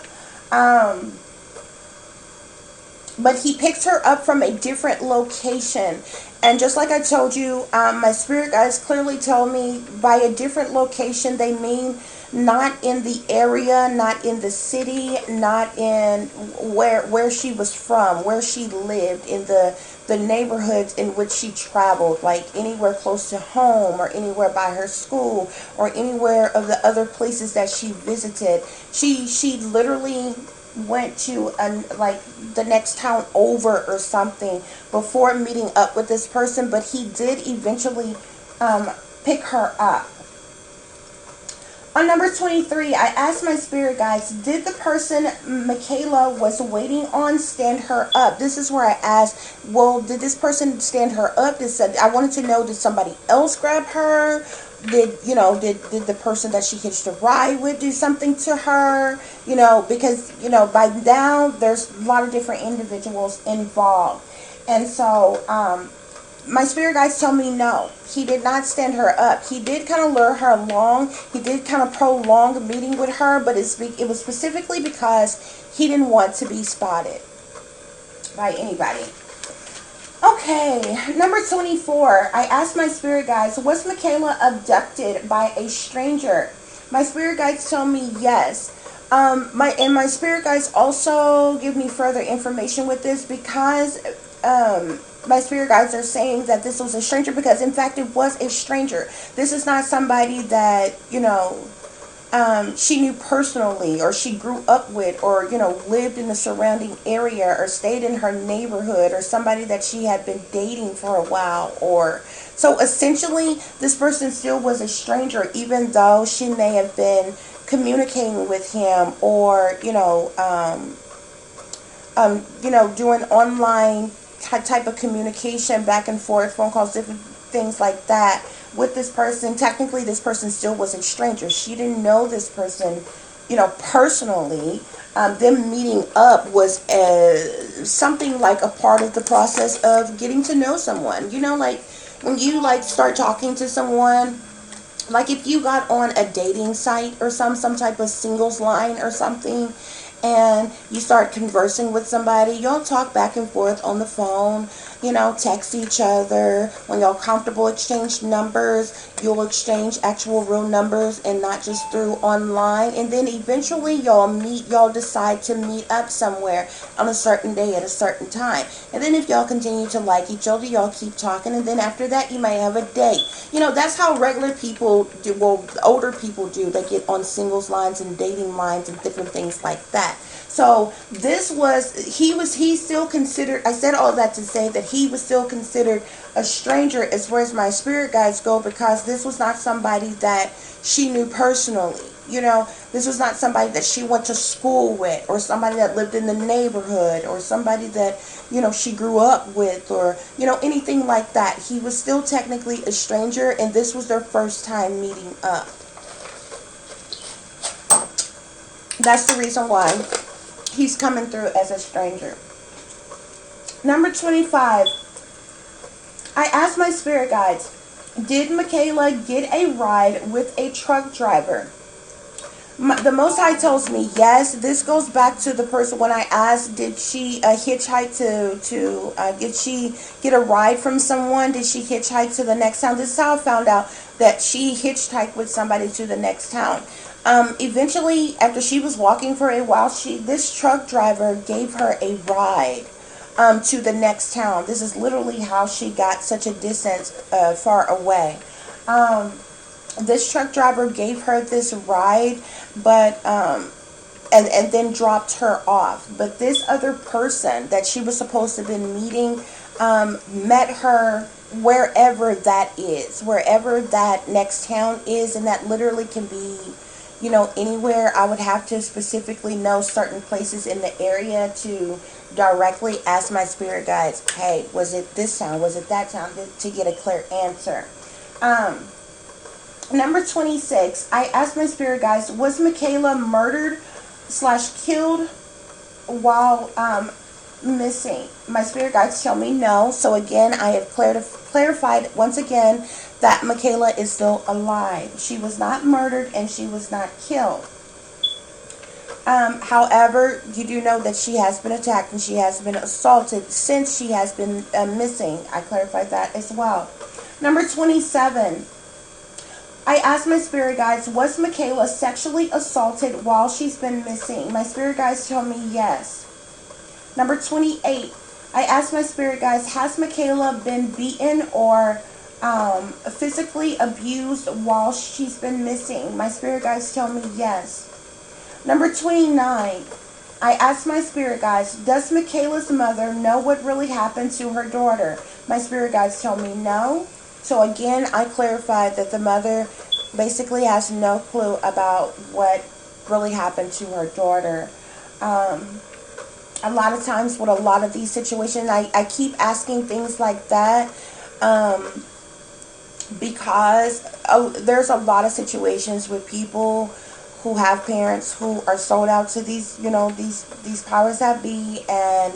But he picked her up from a different location. And just like I told you, my spirit guides clearly told me by a different location, they mean not in the area, not in the city, not in where she was from, where she lived, in the neighborhoods in which she traveled, like anywhere close to home or anywhere by her school or anywhere of the other places that she visited. She literally went to like the next town over or something before meeting up with this person, but he did eventually pick her up. On number 23, I asked my spirit guides, did the person Michaela was waiting on stand her up? This is where I asked, well, did this person stand her up? I wanted to know, did somebody else grab her? Did the person that she hitched a ride with do something to her? Because, by now there's a lot of different individuals involved. And so, my spirit guides tell me no. He did not stand her up. He did kind of lure her along. He did kind of prolong a meeting with her, but it was specifically because he didn't want to be spotted by anybody. Okay, number 24. I asked my spirit guides, was Michaela abducted by a stranger? My spirit guides tell me yes. My spirit guides also give me further information with this because my spirit guides are saying that this was a stranger because in fact it was a stranger. This is not somebody that she knew personally, or she grew up with, or lived in the surrounding area, or stayed in her neighborhood, or somebody that she had been dating for a while. Or so essentially this person still was a stranger, even though she may have been communicating with him, or doing online type of communication, back and forth, phone calls, different things like that with this person. Technically this person still was a stranger. She didn't know this person personally. Them meeting up was something like a part of the process of getting to know someone. Like when you start talking to someone, like if you got on a dating site or some type of singles line or something, and you start conversing with somebody, you'll talk back and forth on the phone, text each other. When y'all comfortable, exchange numbers. You'll exchange actual real numbers and not just through online. And then eventually y'all decide to meet up somewhere on a certain day at a certain time. And then if y'all continue to like each other, y'all keep talking. And then after that, you might have a date. That's how regular people do. Well, older people do. They get on singles lines and dating lines and different things like that. So he still considered, I said all that to say that he was still considered a stranger as far as my spirit guides go, because this was not somebody that she knew personally. This was not somebody that she went to school with, or somebody that lived in the neighborhood, or somebody that, she grew up with, or, anything like that. He was still technically a stranger, and this was their first time meeting up. That's the reason why he's coming through as a stranger. Number 25. I asked my spirit guides, did Michaela get a ride with a truck driver? The Most High tells me yes. This goes back to the person when I asked, did she hitchhike did she get a ride from someone? Did she hitchhike to the next town? This is how I found out that she hitchhiked with somebody to the next town. Eventually, after she was walking for a while, this truck driver gave her a ride to the next town. This is literally how she got such a distance far away. This truck driver gave her this ride, but and then dropped her off. But this other person that she was supposed to have been meeting met her wherever that is, wherever that next town is, and that literally can be, anywhere. I would have to specifically know certain places in the area to directly ask my spirit guides, hey, was it this town? Was it that town? To get a clear answer. Number 26, I asked my spirit guides, was Michaela murdered / killed while missing? My spirit guides tell me no. So again, I have clarified once again that Michaela is still alive. She was not murdered and she was not killed. However, you do know that she has been attacked and she has been assaulted since she has been missing. I clarified that as well. Number 27. I asked my spirit guides, was Michaela sexually assaulted while she's been missing? My spirit guides tell me yes. Number 28. I asked my spirit guides, has Michaela been beaten or physically abused while she's been missing? My spirit guides tell me yes. Number 29. I asked my spirit guides, does Michaela's mother know what really happened to her daughter? My spirit guides tell me no. So again, I clarified that the mother basically has no clue about what really happened to her daughter. A lot of times with a lot of these situations, I keep asking things like that, because there's a lot of situations with people who have parents who are sold out to these, these powers that be, and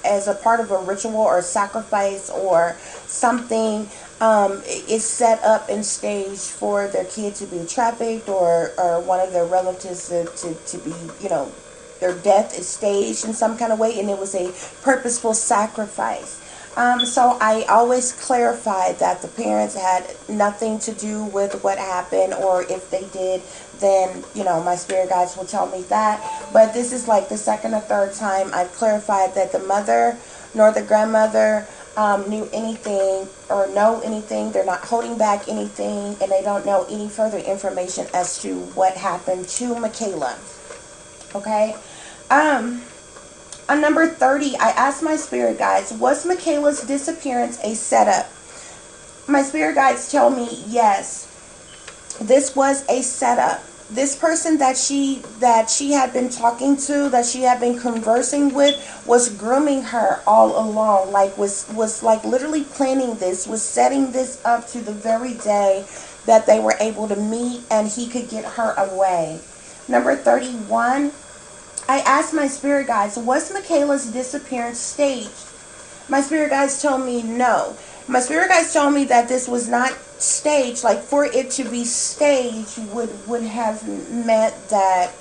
as a part of a ritual or a sacrifice or something, is set up and staged for their kid to be trafficked, or one of their relatives to be, their death is staged in some kind of way, and it was a purposeful sacrifice. So I always clarify that the parents had nothing to do with what happened, or if they did, then, my spirit guides will tell me that. But this is like the second or third time I've clarified that the mother nor the grandmother knew anything or know anything. They're not holding back anything, and they don't know any further information as to what happened to Michaela. Okay? On number 30, I asked my spirit guides, was Michaela's disappearance a setup? My spirit guides tell me yes. This was a setup. This person that she had been talking to, that she had been conversing with, was grooming her all along. Like was like literally planning this, was setting this up to the very day that they were able to meet and he could get her away. Number 31. I asked my spirit guides, was Michaela's disappearance staged? My spirit guides told me no. My spirit guides told me that this was not staged. Like, for it to be staged would have meant that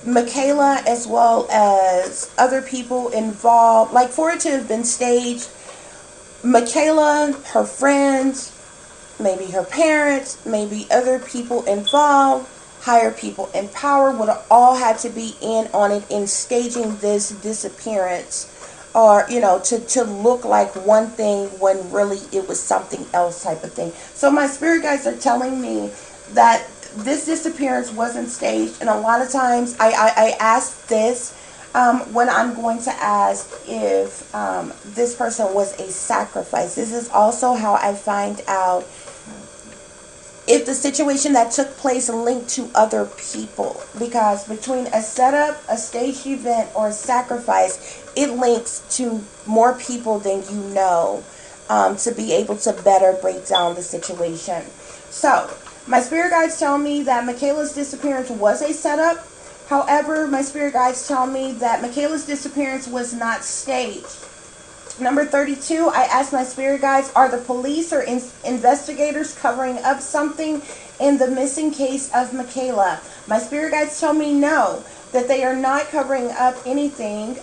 Michaela, as well as other people involved, like for it to have been staged, Michaela, her friends, maybe her parents, maybe other people involved, higher people in power, would have all had to be in on it in staging this disappearance, or to look like one thing when really it was something else, type of thing. So my spirit guides are telling me that this disappearance wasn't staged. And a lot of times I ask this when I'm going to ask if this person was a sacrifice. This is also how I find out if the situation that took place linked to other people, because between a setup, a staged event, or a sacrifice, it links to more people than to be able to better break down the situation. So my spirit guides tell me that Michaela's disappearance was a setup. However, my spirit guides tell me that Michaela's disappearance was not staged. Number 32, I asked my spirit guides, are the police or investigators covering up something in the missing case of Michaela? My spirit guides told me no, that they are not covering up anything.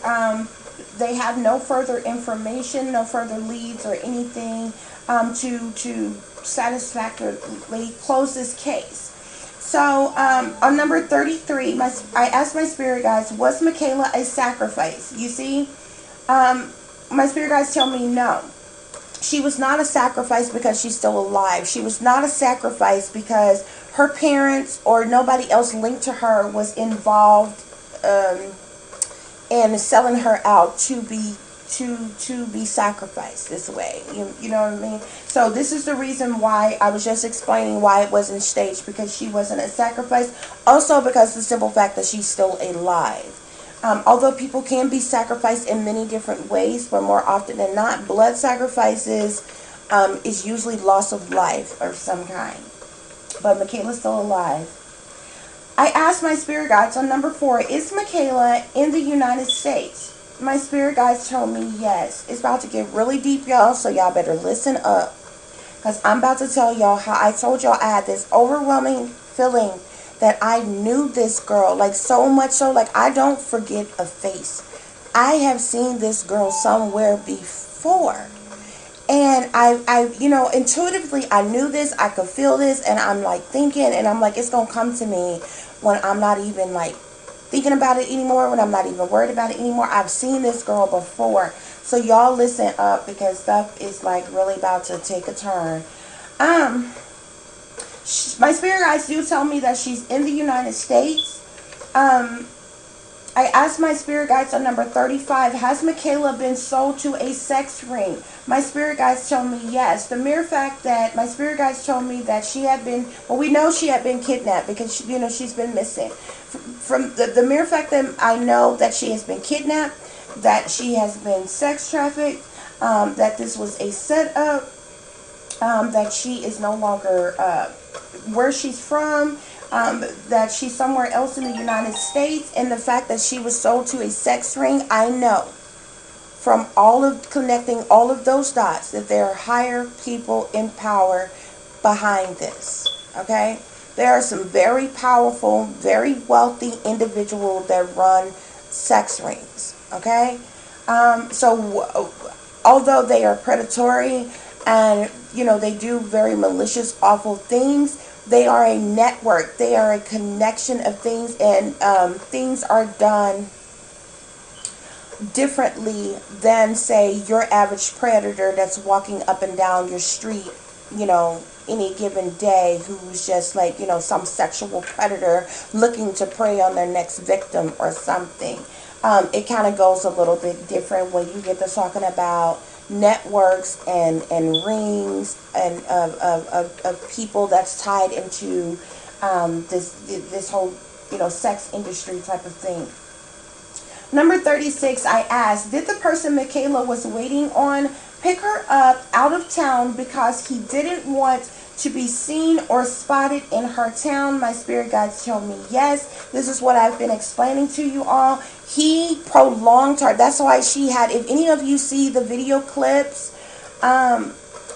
They have no further information, no further leads or anything to satisfactorily close this case. So on number 33, I asked my spirit guides, was Michaela a sacrifice? You see, my spirit guides tell me no. She was not a sacrifice because she's still alive. She was not a sacrifice because her parents or nobody else linked to her was involved in selling her out to be sacrificed this way. You know what I mean? So this is the reason why I was just explaining why it wasn't staged, because she wasn't a sacrifice. Also because the simple fact that she's still alive. Although people can be sacrificed in many different ways, but more often than not, blood sacrifices is usually loss of life of some kind. But Michaela's still alive. I asked my spirit guides on number 4, is Michaela in the United States? My spirit guides told me yes. It's about to get really deep, y'all, so y'all better listen up. Because I'm about to tell y'all how I told y'all I had this overwhelming feeling that I knew this girl, like so much so, like I don't forget a face. I have seen this girl somewhere before, and I intuitively I knew this, I could feel this, and I'm like thinking, and I'm like, it's gonna come to me when I'm not even like thinking about it anymore, when I'm not even worried about it anymore. I've seen this girl before, so y'all listen up, because stuff is like really about to take a turn. My spirit guides do tell me that she's in the United States. I asked my spirit guides on number 35, has Michaela been sold to a sex ring? My spirit guides told me yes. The mere fact that my spirit guides told me that she had been, well, we know she had been kidnapped because, she, she's been missing. From the mere fact that I know that she has been kidnapped, that she has been sex trafficked, that this was a setup, that she is no longer where she's from, that she's somewhere else in the United States, and the fact that she was sold to a sex ring, I know from all of connecting all of those dots that there are higher people in power behind this. Okay? There are some very powerful, very wealthy individuals that run sex rings. Okay? Although they are predatory and, they do very malicious, awful things, they are a network. They are a connection of things, and things are done differently than, say, your average predator that's walking up and down your street, any given day, who's just like, some sexual predator looking to prey on their next victim or something. It kind of goes a little bit different when you get to talking about networks and rings and of people that's tied into this whole sex industry type of thing. Number 36, I asked, did the person Michaela was waiting on pick her up out of town because he didn't want to be seen or spotted in her town? My spirit guides told me yes. This is what I've been explaining to you all. He prolonged her. That's why she had, if any of you see the video clips,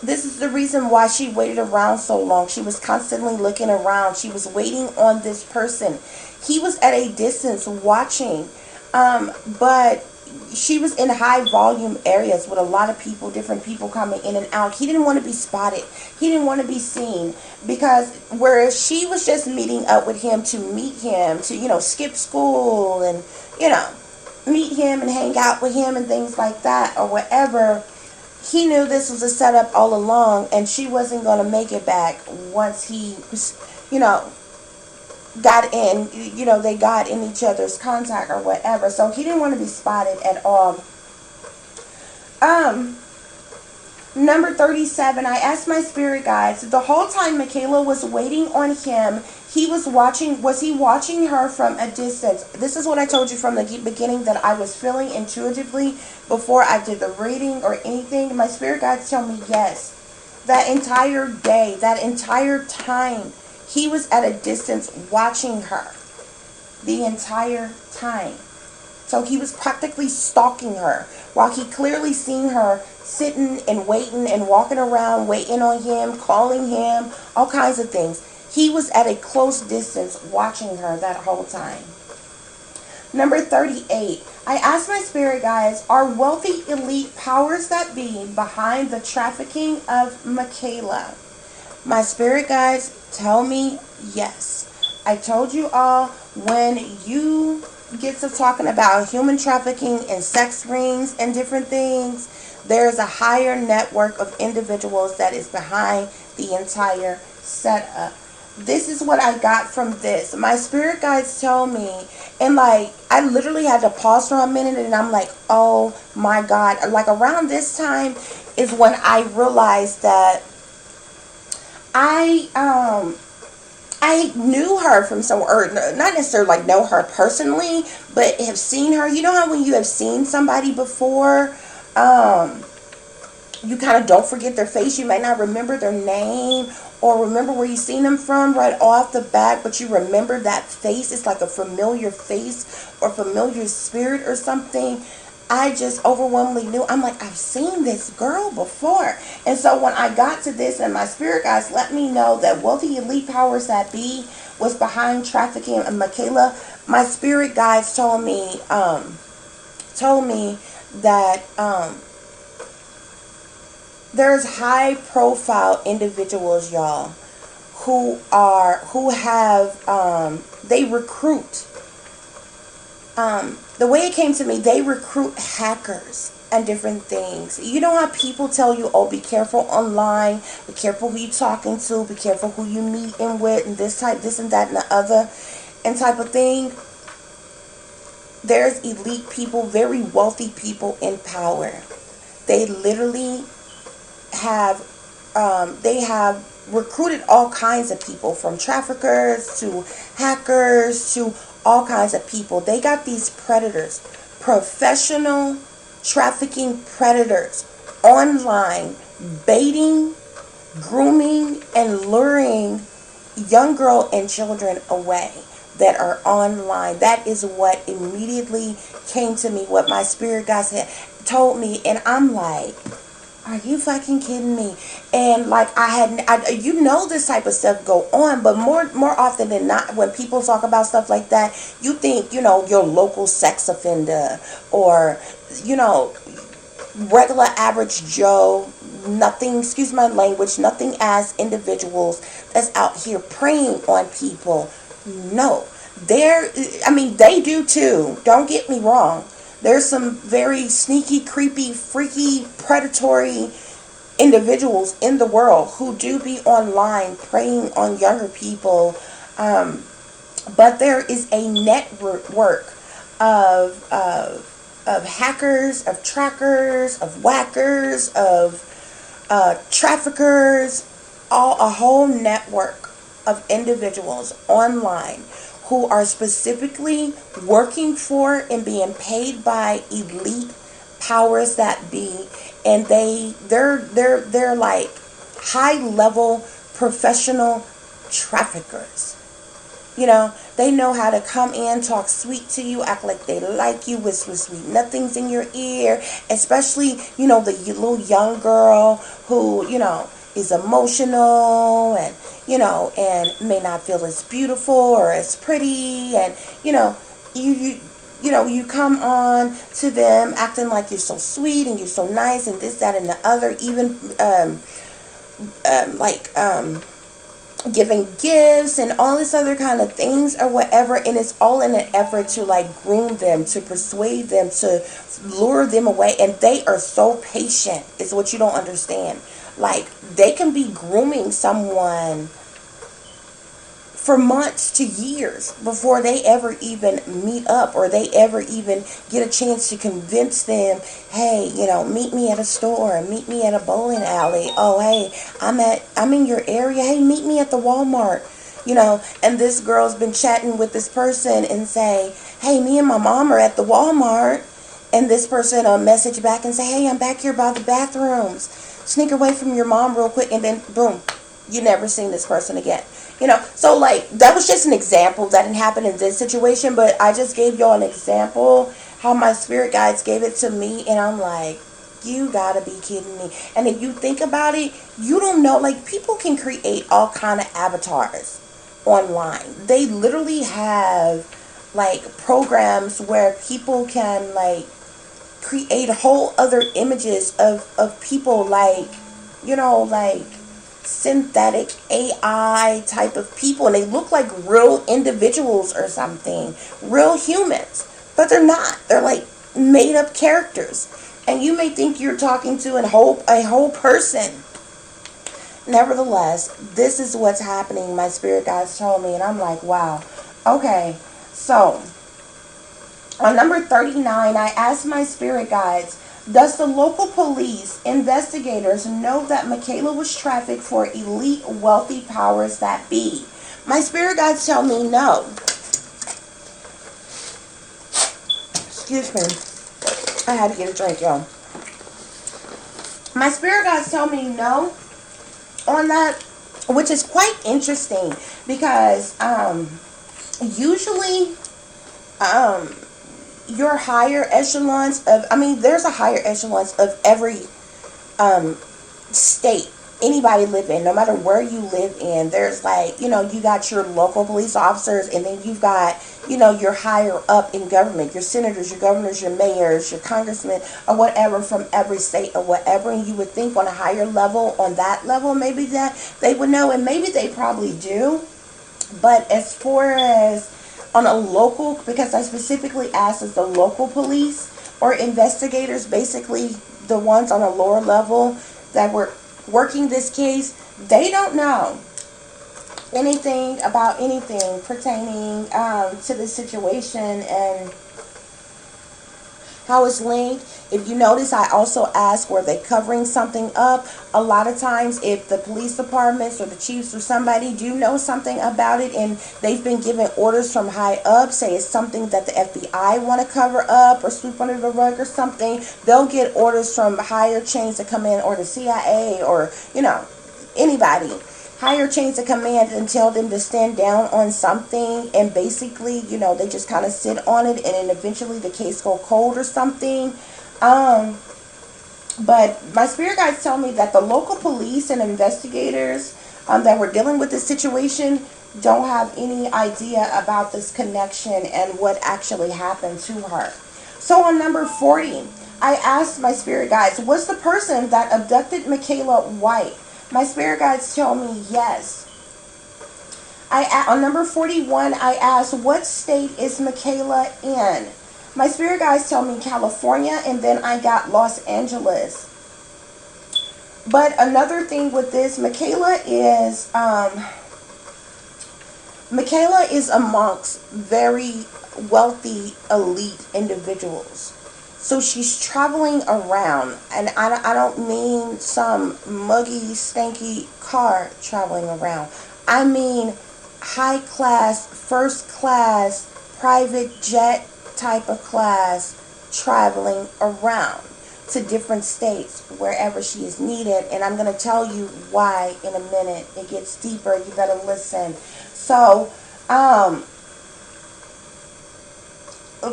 this is the reason why she waited around so long. She was constantly looking around. She was waiting on this person. He was at a distance watching, but she was in high volume areas with a lot of people, different people coming in and out. He didn't want to be spotted. He didn't want to be seen, because whereas she was just meeting up with him to meet him, to, skip school and, meet him and hang out with him and things like that or whatever, he knew this was a setup all along, and she wasn't going to make it back once he, got in, they got in each other's contact or whatever. So he didn't want to be spotted at all. Number 37, I asked my spirit guides, the whole time Michaela was waiting on him, was he watching her from a distance? This is what I told you from the beginning, that I was feeling intuitively before I did the reading or anything. My spirit guides tell me yes. That entire day, that entire time, he was at a distance watching her the entire time. So he was practically stalking her, while he clearly seen her sitting and waiting and walking around, waiting on him, calling him, all kinds of things. He was at a close distance watching her that whole time. Number 38, I asked my spirit guides, are wealthy elite powers that be behind the trafficking of Michaela? My spirit guides tell me yes. I told you all, when you get to talking about human trafficking and sex rings and different things, there's a higher network of individuals that is behind the entire setup. This is what I got from this. My spirit guides tell me, and I literally had to pause for a minute, and I'm like, oh my God. Around this time is when I realized that I knew her from somewhere, or not necessarily know her personally, but have seen her. You know how when you have seen somebody before, you kind of don't forget their face. You might not remember their name or remember where you seen them from right off the bat, but you remember that face. It's like a familiar face or familiar spirit or something. I just overwhelmingly knew. I'm like, I've seen this girl before. And so when I got to this, and my spirit guides let me know that wealthy elite powers that be was behind trafficking of Michaela, my spirit guides told me that there's high profile individuals, y'all, who have they recruit. The way it came to me, they recruit hackers and different things. You know how people tell you, oh, be careful online, be careful who you talking to, be careful who you meeting with, and this and that, and the other, and type of thing. there's elite people, very wealthy people in power. They literally have they have recruited all kinds of people, from traffickers to hackers to all kinds of people. They got these predators, professional trafficking predators, online, baiting, grooming, and luring young girl and children away that are online. That is what immediately came to me, what my spirit guides had told me, and I'm like, are you fucking kidding me? And like you know, this type of stuff go on, but more often than not, when people talk about stuff like that, you think, you know, your local sex offender, or, you know, regular average Joe, nothing, excuse my language, nothing as individuals that's out here preying on people. No, I mean, they do too. Don't get me wrong. There's some very sneaky, creepy, freaky, predatory individuals in the world who do be online preying on younger people. But there is a network of hackers, of trackers, of whackers, of traffickers, a whole network of individuals online who are specifically working for and being paid by elite powers that be, and they're like high level professional traffickers. You know, they know how to come in, talk sweet to you, act like they like you, whisper sweet nothings in your ear, especially, you know, the little young girl who, you know, is emotional and, you know, and may not feel as beautiful or as pretty, and, you know, you come on to them acting like you're so sweet and you're so nice and this, that, and the other, even giving gifts and all this other kind of things or whatever, and it's all in an effort to like groom them, to persuade them, to lure them away. And they are so patient, is what you don't understand. Like, they can be grooming someone for months to years before they ever even meet up, or they ever even get a chance to convince them, hey, you know, meet me at a store, meet me at a bowling alley, oh, hey, I'm in your area, hey, meet me at the Walmart, you know. And this girl's been chatting with this person and say, hey, me and my mom are at the Walmart, and this person will message back and say, hey, I'm back here by the bathrooms, sneak away from your mom real quick, and then boom, you never seen this person again. You know, so like, that was just an example. That didn't happen in this situation, but I just gave y'all an example how my spirit guides gave it to me, and I'm like, you gotta be kidding me. And if you think about it, you don't know, like, people can create all kind of avatars online. They literally have like programs where people can like create whole other images of people, like, you know, like synthetic AI type of people, and they look like real individuals or something, real humans, but they're not. They're like made up characters, and you may think you're talking to a whole person. Nevertheless, this is what's happening. My spirit guides told me, and I'm like, wow. Okay, so on number 39, I asked my spirit guides, does the local police investigators know that Michaela was trafficked for elite wealthy powers that be? My spirit guides tell me no. Excuse me. I had to get a drink, y'all. My spirit guides tell me no on that, which is quite interesting because usually your higher echelons of, I mean, there's a higher echelons of every state anybody live in, no matter where you live in. There's like, you know, you got your local police officers, and then you've got, you know, your higher up in government, your senators, your governors, your mayors, your congressmen, or whatever, from every state or whatever. And you would think on a higher level, on that level, maybe that they would know, and maybe they probably do. But as far as on a local, because I specifically asked, as the local police or investigators, basically the ones on a lower level that were working this case, they don't know anything about anything pertaining to this situation. And how it's linked. If you notice, I also ask, were they covering something up? A lot of times, if the police departments or the chiefs or somebody do know something about it and they've been given orders from high up, say it's something that the FBI want to cover up or sweep under the rug or something, they'll get orders from higher chains to come in, or the CIA, or, anybody. Higher chains of command and tell them to stand down on something, and basically, they just kind of sit on it, and then eventually the case go cold or something. But my spirit guides tell me that the local police and investigators that were dealing with this situation don't have any idea about this connection and what actually happened to her. So on number 40, I asked my spirit guides, was the person that abducted Makayla white? My spirit guides tell me yes. On number 41, I asked, what state is Makayla in? My spirit guides tell me California, and then I got Los Angeles. But another thing with this, Makayla is amongst very wealthy, elite individuals. So she's traveling around, and I don't mean some muggy, stanky car traveling around. I mean high class, first class, private jet type of class traveling around to different states wherever she is needed. And I'm going to tell you why in a minute. It gets deeper. You better listen. So,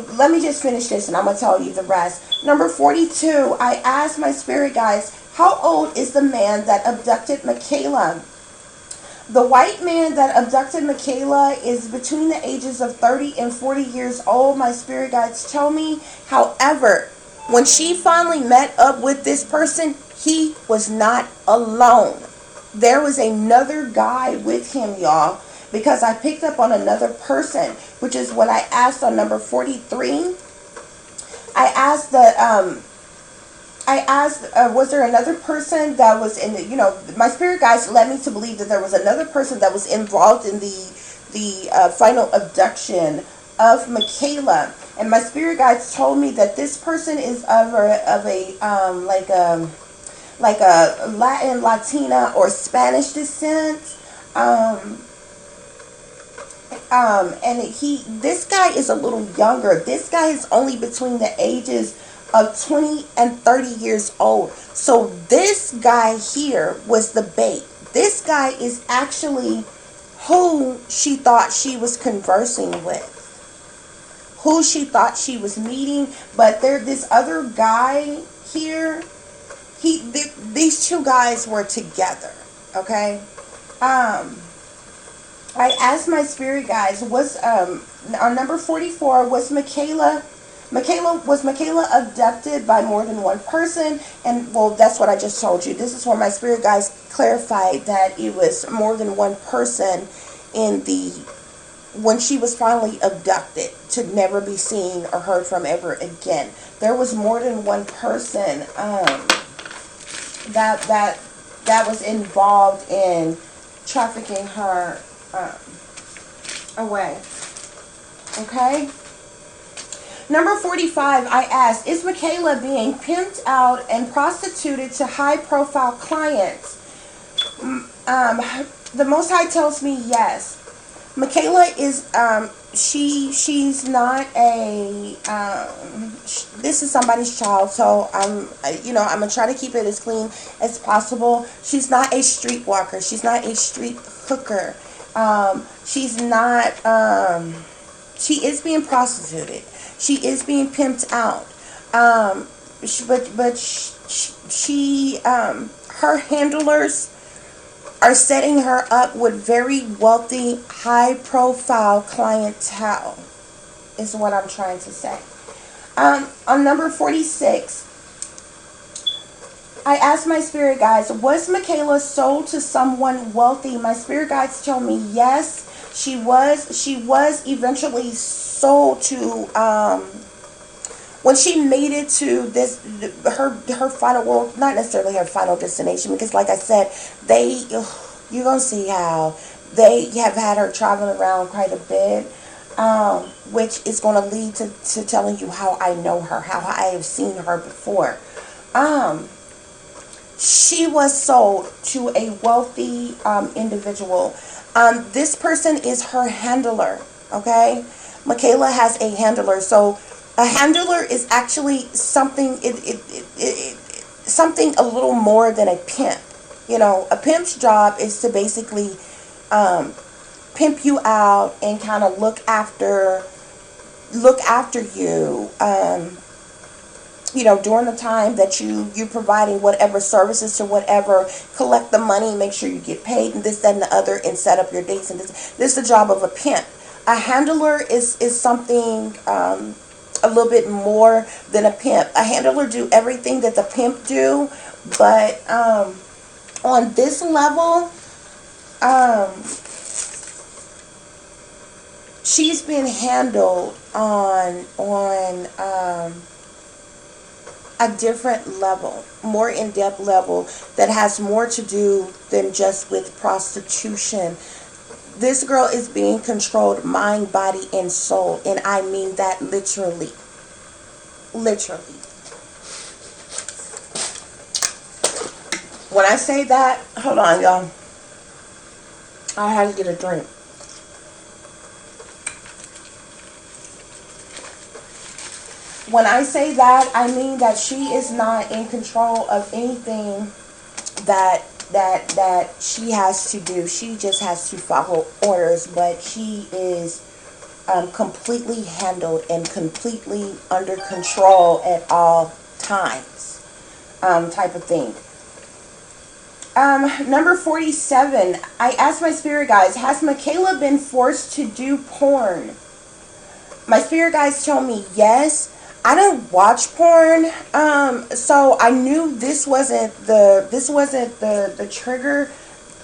let me just finish this and I'm going to tell you the rest. Number 42, I asked my spirit guides, how old is the man that abducted Makayla? The white man that abducted Makayla is between the ages of 30 and 40 years old, my spirit guides tell me. However, when she finally met up with this person, he was not alone. There was another guy with him, y'all, because I picked up on another person, which is what I asked on number 43. I asked was there another person that was in the, my spirit guides led me to believe that there was another person that was involved in the final abduction of Makayla. And my spirit guides told me that this person is of a Latin, Latina, or Spanish descent. And this guy is a little younger. This guy is only between the ages of 20 and 30 years old. So this guy here was the bait. This guy is actually who she thought she was conversing with, who she thought she was meeting. But this other guy here, these two guys were together, okay? I asked my spirit guides, on number 44, was Makayla abducted by more than one person? And well, that's what I just told you. This is where my spirit guides clarified that it was more than one person when she was finally abducted, to never be seen or heard from ever again. There was more than one person that was involved in trafficking her away. Okay? Number 45, I asked, is Makayla being pimped out and prostituted to high-profile clients? The Most High tells me yes. Makayla is, she's not this is somebody's child, so I'm going to try to keep it as clean as possible. She's not a streetwalker. She's not a street hooker. She's not, she is being prostituted. She is being pimped out. Her handlers are setting her up with very wealthy, high-profile clientele, is what I'm trying to say. On number 46, I asked my spirit guides, was Makayla sold to someone wealthy? My spirit guides tell me yes, she was. She was eventually sold to, when she made it to her final, well, not necessarily her final destination, because like I said, you're going to see how they have had her traveling around quite a bit. which is going to lead to telling you how I know her, how I have seen her before. Um, she was sold to a wealthy individual. This person is her handler. Okay, Michaela has a handler. So a handler is actually something. Something a little more than a pimp. You know, a pimp's job is to basically um, pimp you out and kind of look after you. You know, during the time that you're providing whatever services to whatever, collect the money, make sure you get paid, and this, that, and the other, and set up your dates. And this is the job of a pimp. A handler is something a little bit more than a pimp. A handler do everything that the pimp do, but on this level, um, she's been handled on a different level, more in-depth level that has more to do than just with prostitution. This girl is being controlled mind, body, and soul, and I mean that literally. Literally. When I say that, hold on, y'all. I had to get a drink. When I say that, I mean that she is not in control of anything that she has to do. She just has to follow orders, but she is completely handled and completely under control at all times, type of thing. Number 47. I asked my spirit guides, has Michaela been forced to do porn? My spirit guides told me yes. I don't watch porn, so I knew this wasn't the trigger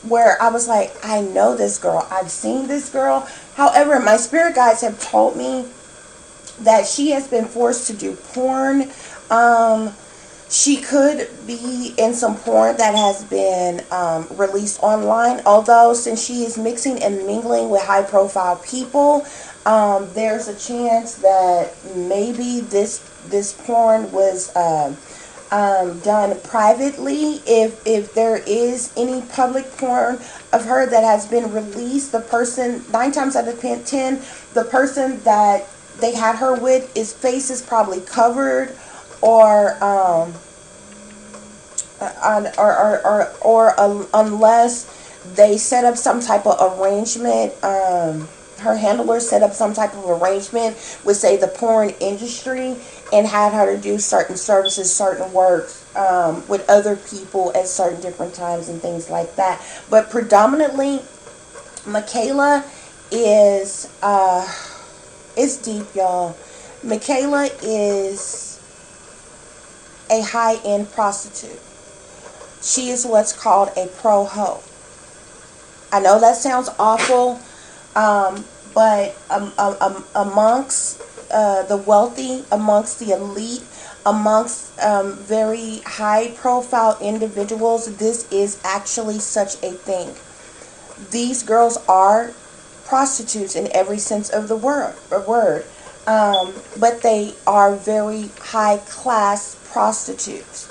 where I was like, I know this girl, I've seen this girl. However, my spirit guides have told me that she has been forced to do porn. She could be in some porn that has been released online. Although, since she is mixing and mingling with high-profile people, there's a chance that maybe this porn was done privately. If there is any public porn of her that has been released, the person, 9 times out of 10, the person that they had her with, his face is probably covered, or unless they set up some type of arrangement, her handler set up some type of arrangement with, say, the porn industry, and had her to do certain services, certain works with other people at certain different times and things like that. But predominantly, Michaela is it's deep, y'all. Michaela is a high-end prostitute. She is what's called a pro hoe. I know that sounds awful, but amongst the wealthy, amongst the elite, amongst very high-profile individuals, this is actually such a thing. These girls are prostitutes in every sense of the word. But they are very high-class prostitutes.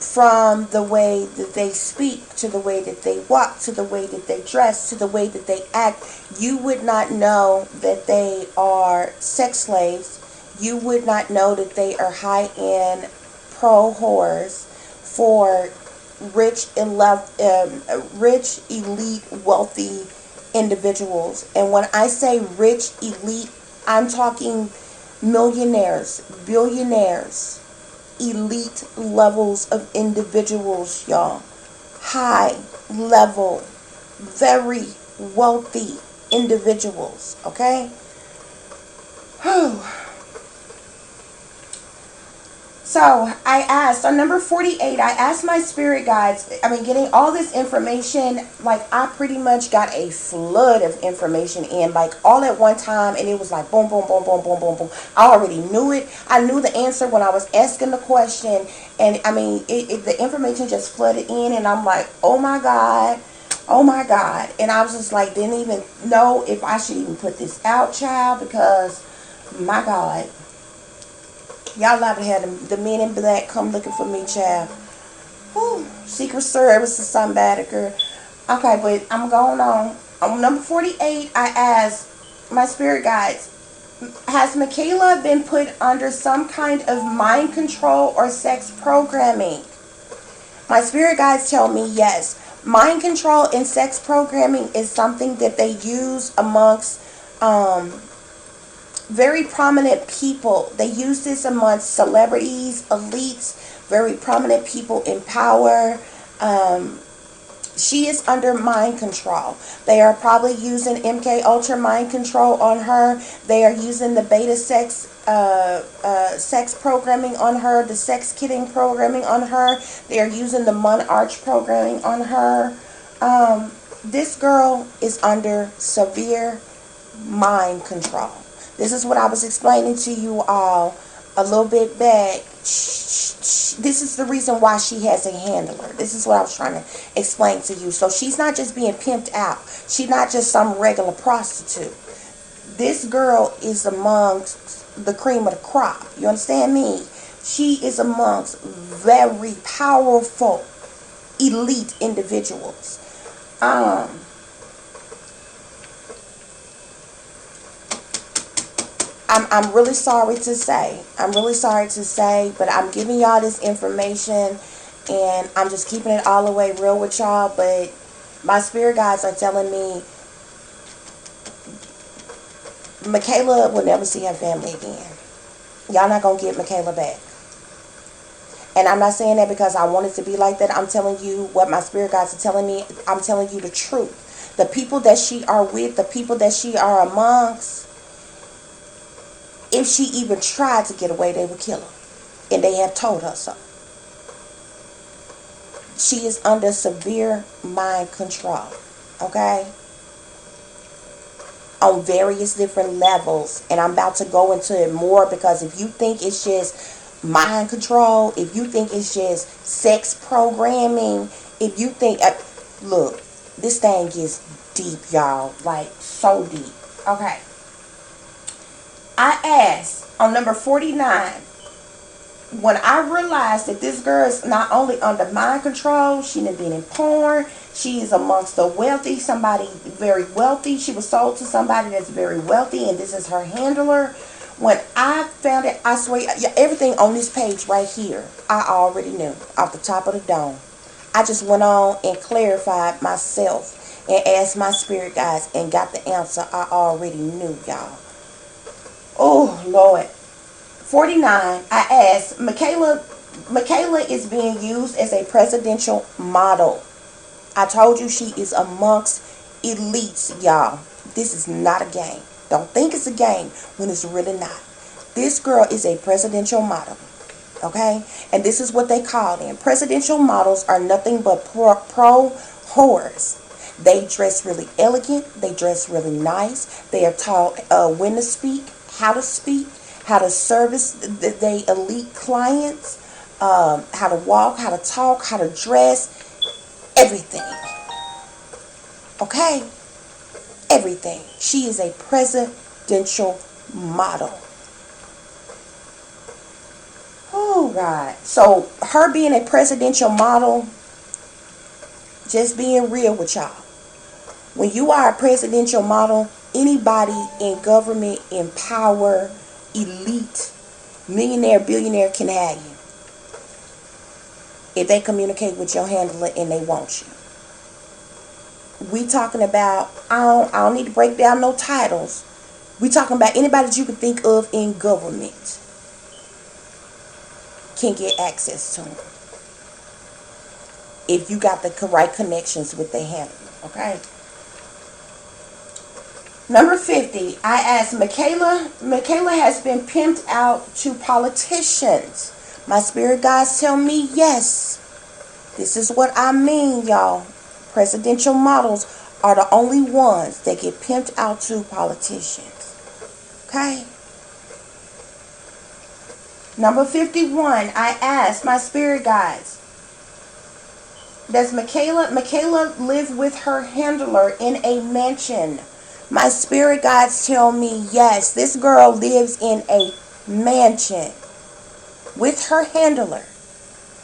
From the way that they speak, to the way that they walk, to the way that they dress, to the way that they act, you would not know that they are sex slaves. You would not know that they are high-end pro whores for rich, elite, wealthy individuals. And when I say rich, elite, I'm talking millionaires, billionaires, elite levels of individuals, y'all. High level, very wealthy individuals, okay? Whew. So I asked, on number 48, I asked my spirit guides, getting all this information, like, I pretty much got a flood of information in, like, all at one time, and it was like boom, boom, boom, boom, boom, boom, boom. I already knew it. I knew the answer when I was asking the question, and the information just flooded in, and I'm like, oh my God, Oh my God. And I was just like, didn't even know if I should even put this out, child, because my God. Y'all liable to have the men in black come looking for me, child. Whew. Secret Service or somebody, girl. Okay, but I'm going on. On number 48, I asked my spirit guides, has Michaela been put under some kind of mind control or sex programming? My spirit guides tell me yes. Mind control and sex programming is something that they use amongst very prominent people. They use this amongst celebrities, elites, very prominent people in power. She is under mind control. They are probably using MK Ultra mind control on her. They are using the beta sex programming on her, the sex kidding programming on her. They are using the Monarch programming on her. This girl is under severe mind control. This is what I was explaining to you all a little bit back. This is the reason why she has a handler. This is what I was trying to explain to you. So she's not just being pimped out. She's not just some regular prostitute. This girl is amongst the cream of the crop. You understand me? She is amongst very powerful, elite individuals. I'm really sorry to say. I'm really sorry to say, but I'm giving y'all this information and I'm just keeping it all the way real with y'all. But my spirit guides are telling me Michaela will never see her family again. Y'all not going to get Michaela back. And I'm not saying that because I want it to be like that. I'm telling you what my spirit guides are telling me. I'm telling you the truth. The people that she are with, the people that she are amongst, if she even tried to get away, they would kill her. And they have told her so. She is under severe mind control. Okay? On various different levels. And I'm about to go into it more because if you think it's just mind control, if you think it's just sex programming, if you think... look, this thing gets deep, y'all. Like, so deep. Okay. I asked on number 49, when I realized that this girl is not only under mind control, she done been in porn, she is amongst the wealthy, somebody very wealthy. She was sold to somebody that's very wealthy, and this is her handler. When I found it, I swear, everything on this page right here, I already knew off the top of the dome. I just went on and clarified myself and asked my spirit guides and got the answer I already knew, y'all. Oh, Lord. 49, I asked, Michaela is being used as a presidential model. I told you she is amongst elites, y'all. This is not a game. Don't think it's a game when it's really not. This girl is a presidential model. Okay? And this is what they call them. Presidential models are nothing but pro whores. They dress really elegant. They dress really nice. They are taught when to speak, how to service the elite clients, how to walk, how to talk, how to dress, everything. Okay? Everything. She is a presidential model. Oh, God. So, her being a presidential model, just being real with y'all. When you are a presidential model, anybody in government, in power, elite, millionaire, billionaire can have you. If they communicate with your handler and they want you. We talking about, I don't need to break down no titles. We talking about anybody that you can think of in government can get access to them. If you got the right connections with the handler. Okay? Number 50, I asked Michaela has been pimped out to politicians. My spirit guides tell me yes. This is what I mean, y'all. Presidential models are the only ones that get pimped out to politicians. Okay? Number 51, I asked my spirit guides, Does Makayla live with her handler in a mansion? My spirit guides tell me yes. This girl lives in a mansion with her handler.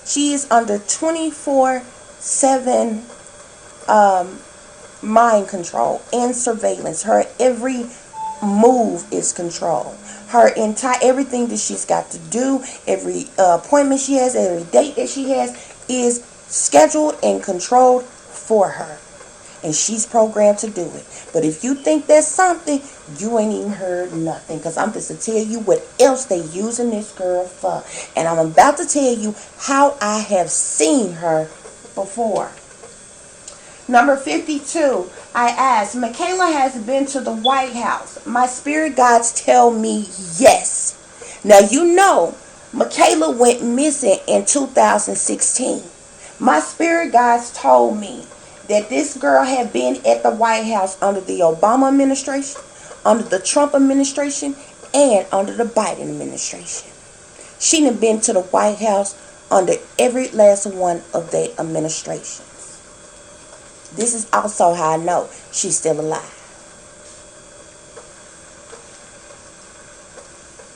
She is under 24/7 mind control and surveillance. Her every move is controlled. Her entire everything that she's got to do, every appointment she has, every date that she has is scheduled and controlled for her. And she's programmed to do it. But if you think that's something, you ain't even heard nothing. Because I'm just to tell you what else they using this girl for. And I'm about to tell you how I have seen her before. Number 52, I asked, Michaela has been to the White House. My spirit guides tell me yes. Now you know, Michaela went missing in 2016. My spirit guides told me that this girl had been at the White House under the Obama administration, under the Trump administration, and under the Biden administration. She had been to the White House under every last one of their administrations. This is also how I know she's still alive.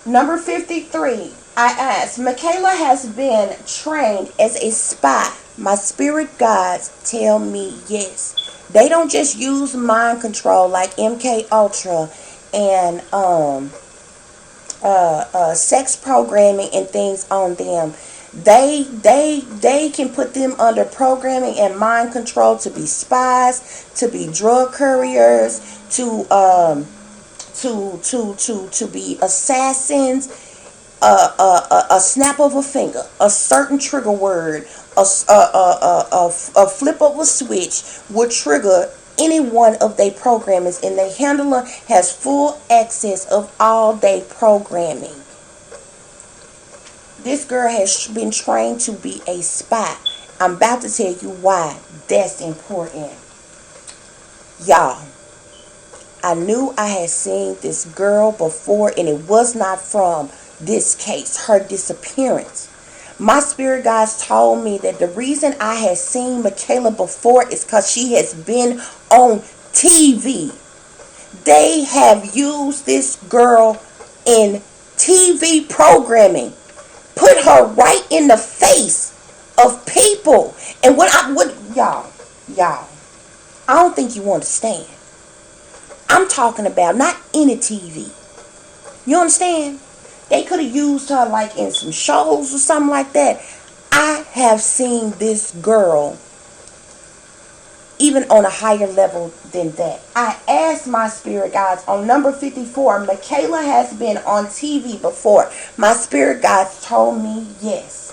Number 53, I asked, Michaela has been trained as a spy. My spirit guides tell me yes. They don't just use mind control like MK Ultra and sex programming and things on them. They can put them under programming and mind control to be spies, to be drug couriers, to be assassins. A snap of a finger, a certain trigger word, a flip of a switch would trigger any one of their programmers, and the handler has full access of all their programming. This girl has been trained to be a spy. I'm about to tell you why that's important. Y'all, I knew I had seen this girl before, and it was not from this case, her disappearance. My spirit guides told me that the reason I had seen Michaela before is because she has been on TV. They have used this girl in TV programming. Put her right in the face of people. And y'all, I don't think you understand. I'm talking about not any TV. You understand? They could have used her like in some shows or something like that. I have seen this girl even on a higher level than that. I asked my spirit guides on number 54, Michaela has been on TV before. My spirit guides told me yes.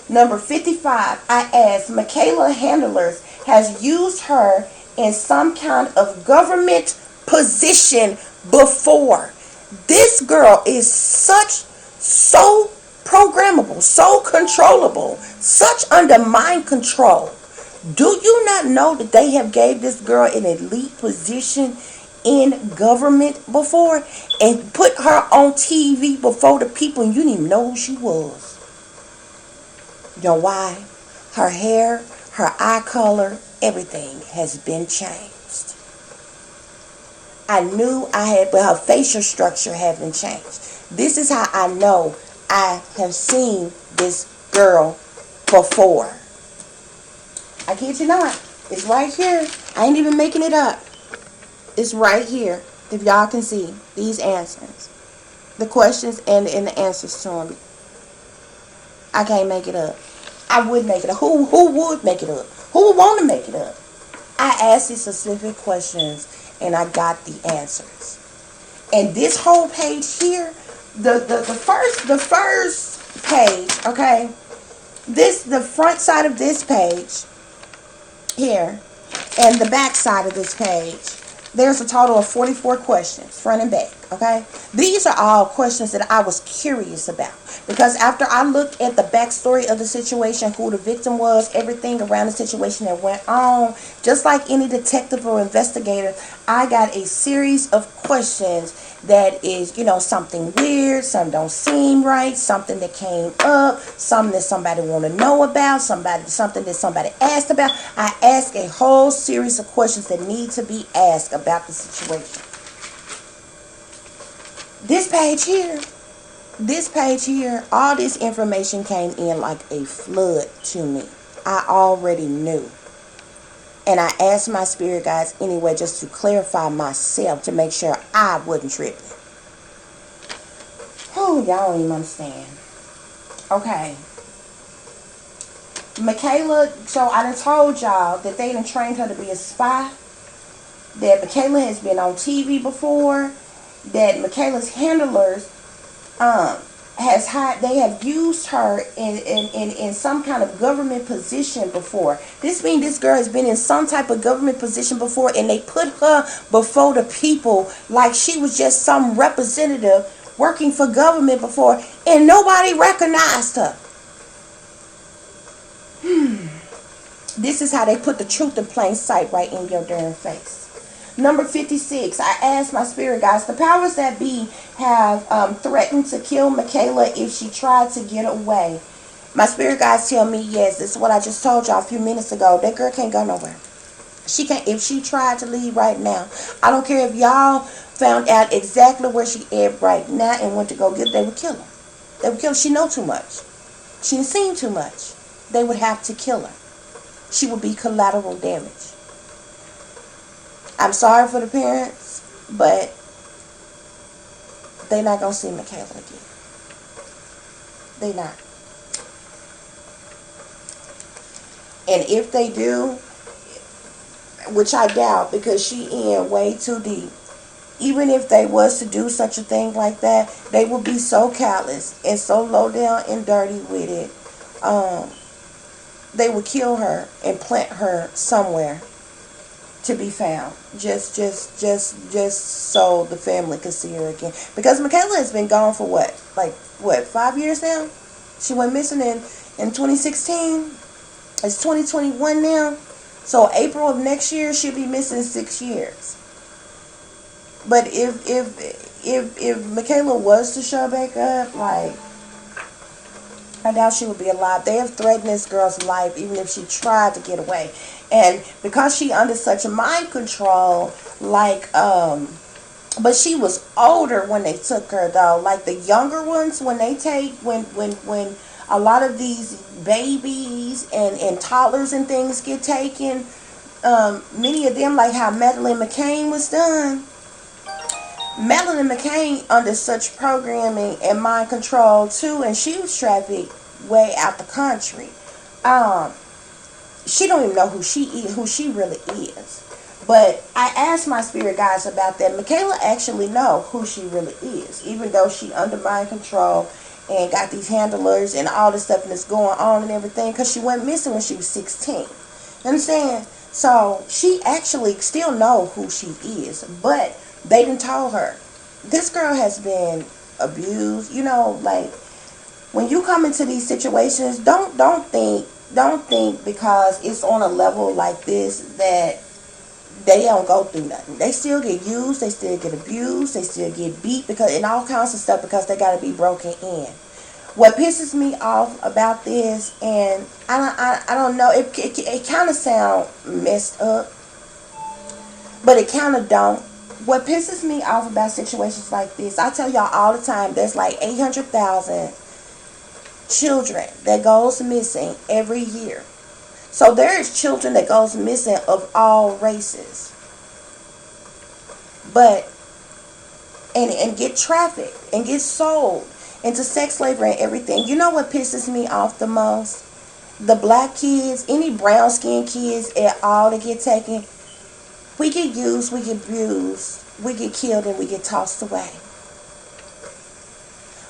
Number 55, I asked, Michaela handlers has used her in some kind of government position before. This girl is so programmable, so controllable, such under mind control. Do you not know that they have gave this girl an elite position in government before and put her on TV before the people and you didn't even know who she was? You know why? Her hair, her eye color, everything has been changed. I knew but her facial structure hadn't changed. This is how I know I have seen this girl before. I kid you not. It's right here. I ain't even making it up. It's right here. If y'all can see these answers. The questions and the answers to them. I can't make it up. I would make it up. Who would make it up? Who would want to make it up? I asked these specific questions and I got the answers. And this whole page here, the first page, okay, the front side of this page here and the back side of this page, There's a total of 44 questions, front and back, okay? These are all questions that I was curious about. Because after I looked at the backstory of the situation, who the victim was, everything around the situation that went on, just like any detective or investigator, I got a series of questions that is, something weird, something don't seem right, something that came up, something that somebody want to know about, something that somebody asked about. I asked a whole series of questions that need to be asked about the situation. This page here, all this information came in like a flood to me. I already knew. And I asked my spirit guides anyway, just to clarify myself, to make sure I wasn't tripping. Oh, y'all don't even understand. Okay. Michaela, so I done told y'all that they done trained her to be a spy. That Michaela has been on TV before. That Michaela's handlers they have used her in some kind of government position before. This means this girl has been in some type of government position before, and they put her before the people like she was just some representative working for government before, and nobody recognized her. This is how they put the truth in plain sight right in your damn face. Number 56, I asked my spirit guides, the powers that be have threatened to kill Michaela if she tried to get away. My spirit guides tell me yes. This is what I just told y'all a few minutes ago. That girl can't go nowhere. She can't. If she tried to leave right now, I don't care if y'all found out exactly where she is right now and went to go get her, they would kill her. They would kill her. She know too much. She ain't seen too much. They would have to kill her. She would be collateral damage. I'm sorry for the parents, but they not going to see Michaela again. They not. And if they do, which I doubt because she in way too deep, even if they was to do such a thing like that, they would be so callous and so low down and dirty with it. They would kill her and plant her somewhere to be found, just so the family could see her again. Because Michaela has been gone for what 5 years now. She went missing in 2016. It's 2021 now, so April of next year she'll be missing 6 years. But if Michaela was to show back up, I doubt she would be alive. They have threatened this girl's life even if she tried to get away. And because she under such a mind control, but she was older when they took her though. Like the younger ones, when a lot of these babies and toddlers and things get taken, many of them, like how Madeleine McCain was done. Madeleine McCain under such programming and mind control too, and she was trafficked way out the country. She don't even know who she really is. But I asked my spirit guides about that. Michaela actually know who she really is, even though she under mind control and got these handlers and all this stuff that's going on and everything, because she went missing when she was 16. You understand? So she actually still know who she is, but they didn't tell her. This girl has been abused. When you come into these situations, don't think because it's on a level like this that they don't go through nothing. They still get used, they still get abused, they still get beat and all kinds of stuff because they got to be broken in. What pisses me off about this, and I don't know, it kind of sound messed up, but it kind of don't. What pisses me off about situations like this, I tell y'all all the time, there's like 800,000 children that goes missing every year. So there is children that goes missing of all races, and get trafficked and get sold into sex slavery and everything. You know what pisses me off the most? The black kids, any brown skinned kids at all that get taken. We get used, we get abused, we get killed, and we get tossed away.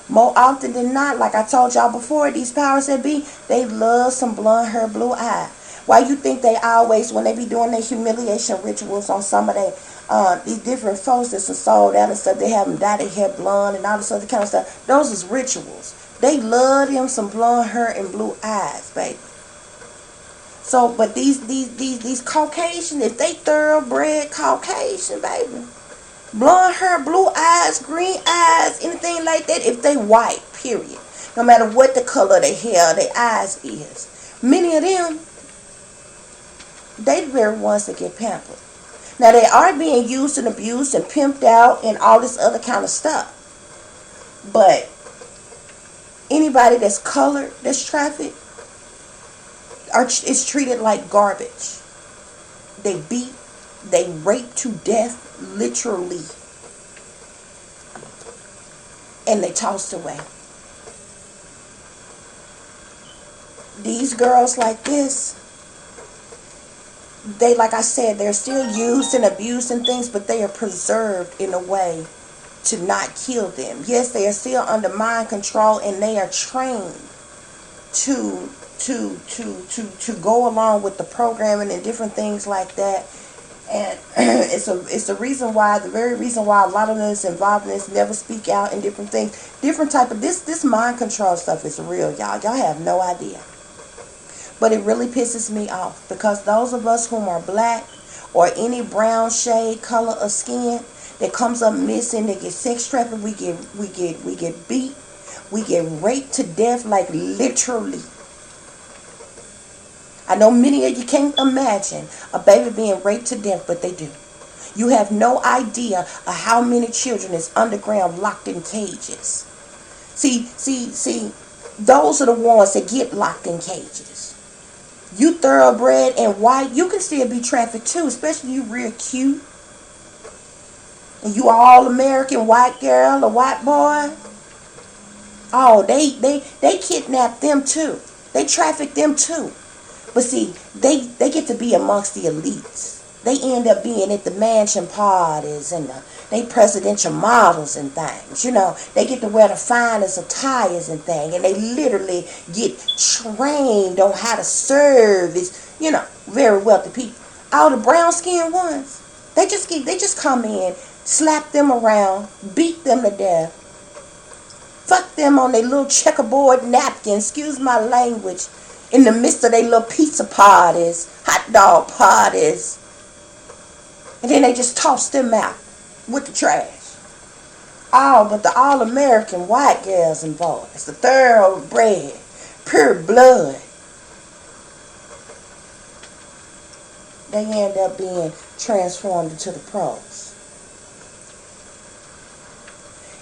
More often than not, like I told y'all before, these powers that be, they love some blonde hair, blue eye. Why you think they always, when they be doing their humiliation rituals on some of these different folks that's sold out and stuff, they have them dye their hair blonde and all this other kind of stuff. Those is rituals. They love them some blonde hair and blue eyes, baby. So, but these Caucasian, if they thoroughbred Caucasian, baby, blonde hair, blue eyes, green eyes, anything like that, if they white, period. No matter what the color of their hair, their eyes is. Many of them, they the very ones that get pampered. Now, they are being used and abused and pimped out and all this other kind of stuff. But anybody that's colored, that's trafficked, is treated like garbage. They beat, they rape to death, literally. And they tossed away. These girls like this, they, like I said, they're still used and abused and things, but they are preserved in a way to not kill them. Yes, they are still under mind control, and they are trained to go along with the programming and different things like that. And it's the reason why, the very reason why a lot of us involved in this never speak out and different things, different type of this mind control stuff is real, y'all. Y'all have no idea. But it really pisses me off, because those of us whom are black or any brown shade color of skin that comes up missing, they get sex trafficked, we get beat, we get raped to death, like literally. I know many of you can't imagine a baby being raped to death, but they do. You have no idea of how many children is underground locked in cages. See, those are the ones that get locked in cages. You thoroughbred and white, you can still be trafficked too, especially you real cute. And you all American white girl or white boy. Oh, they kidnap them too. They traffic them too. But see, they get to be amongst the elites. They end up being at the mansion parties and they presidential models and things. You know, they get to wear the finest attires and things. And they literally get trained on how to serve as, you know, very wealthy people. All the brown skinned ones, they just come in, slap them around, beat them to death, fuck them on their little checkerboard napkin, excuse my language, in the midst of their little pizza parties, hot dog parties. And then they just toss them out with the trash. Oh, but the all-American white girls and boys, the thoroughbred, pure blood, they end up being transformed into the pros.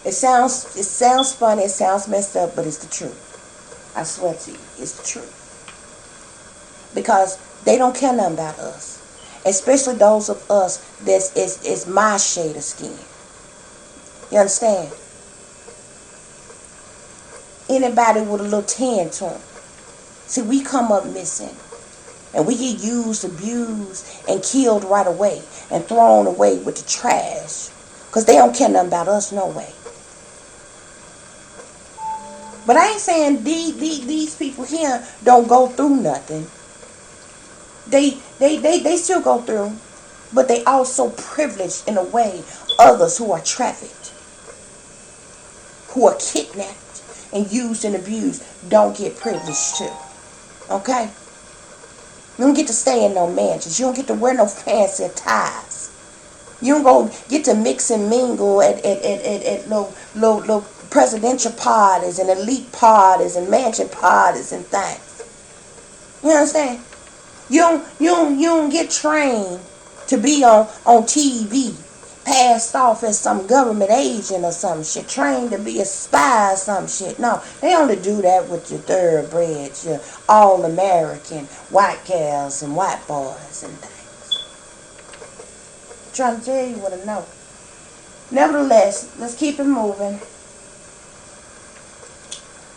It sounds funny, it sounds messed up, but it's the truth. I swear to you, it's the truth. Because they don't care nothing about us. Especially those of us that is my shade of skin. You understand? Anybody with a little tan to them. See, we come up missing. And we get used, abused, and killed right away. And thrown away with the trash. Because they don't care nothing about us no way. But I ain't saying these people here don't go through nothing. They still go through, but they also privileged in a way others who are trafficked, who are kidnapped and used and abused, don't get privileged too. Okay? You don't get to stay in no mansions. You don't get to wear no fancy ties. You don't go get to mix and mingle at little presidential parties and elite parties and mansion parties and things. You understand? You don't get trained to be on TV, passed off as some government agent or some shit, trained to be a spy or some shit. No, they only do that with your thoroughbreds, your all-American white girls and white boys and things. I'm trying to tell you what I know. Nevertheless, let's keep it moving.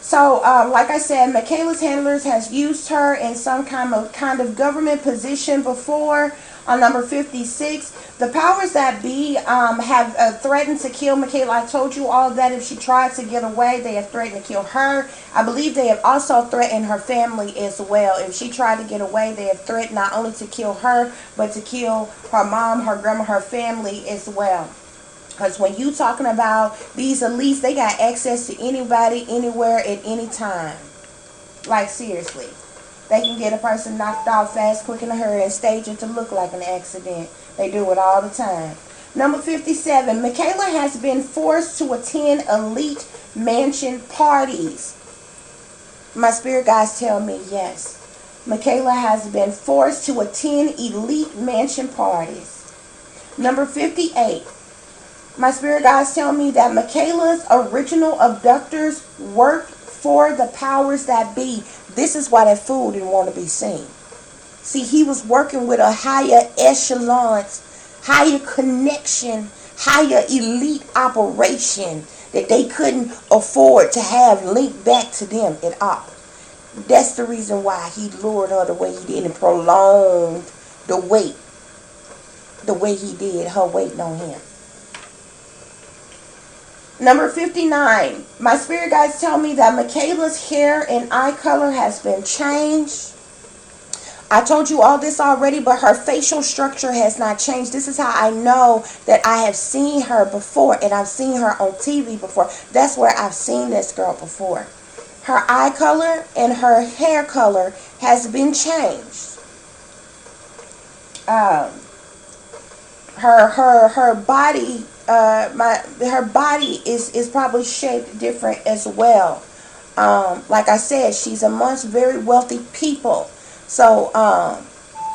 So, like I said, Michaela's handlers has used her in some kind of government position before. On number 56, the powers that be have threatened to kill Michaela. I told you all that if she tried to get away, they have threatened to kill her. I believe they have also threatened her family as well. If she tried to get away, they have threatened not only to kill her, but to kill her mom, her grandma, her family as well. Because when you talking about these elites, they got access to anybody, anywhere, at any time. Like, seriously. They can get a person knocked out fast, quick, in a hurry, and stage it to look like an accident. They do it all the time. Number 57, Michaela has been forced to attend elite mansion parties. My spirit guides tell me yes. Michaela has been forced to attend elite mansion parties. Number 58, my spirit guides tell me that Michaela's original abductors worked for the powers that be. This is why that fool didn't want to be seen. See, he was working with a higher echelons, higher connection, higher elite operation that they couldn't afford to have linked back to them at all. That's the reason why he lured her the way he did and prolonged the wait the way he did, her waiting on him. Number 59, my spirit guides tell me that Michaela's hair and eye color has been changed. I told you all this already, but her facial structure has not changed. This is how I know that I have seen her before, and I've seen her on TV before. That's where I've seen this girl before. Her eye color and her hair color has been changed. Her body, her body is probably shaped different as well. Like I said, she's amongst very wealthy people. So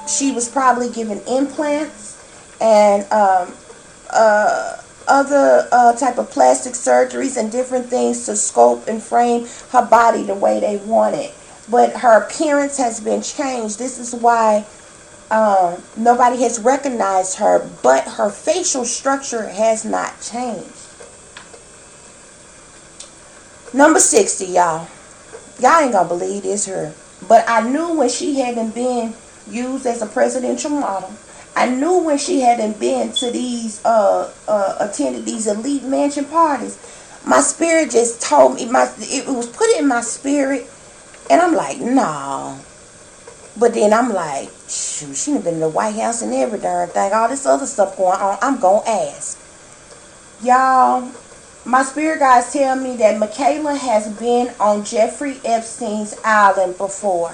she was probably given implants and other type of plastic surgeries and different things to sculpt and frame her body the way they want it. But her appearance has been changed. This is why nobody has recognized her, but her facial structure has not changed. Number 60, y'all. Y'all ain't gonna believe this her. But I knew when she hadn't been used as a presidential model. I knew when she hadn't been to these, attended these elite mansion parties. My spirit just told me, it was put in my spirit. And I'm like, no. But then I'm like, shoot, she done been in the White House and every darn thing. All this other stuff going on. I'm going to ask. Y'all, my spirit guides tell me that Michaela has been on Jeffrey Epstein's island before.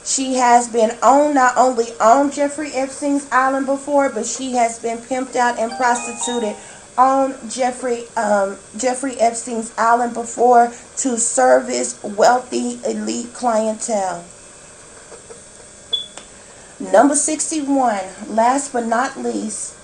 She has been not only on Jeffrey Epstein's island before, but she has been pimped out and prostituted on Jeffrey Epstein's island before to service wealthy elite clientele. Number 61, last but not least,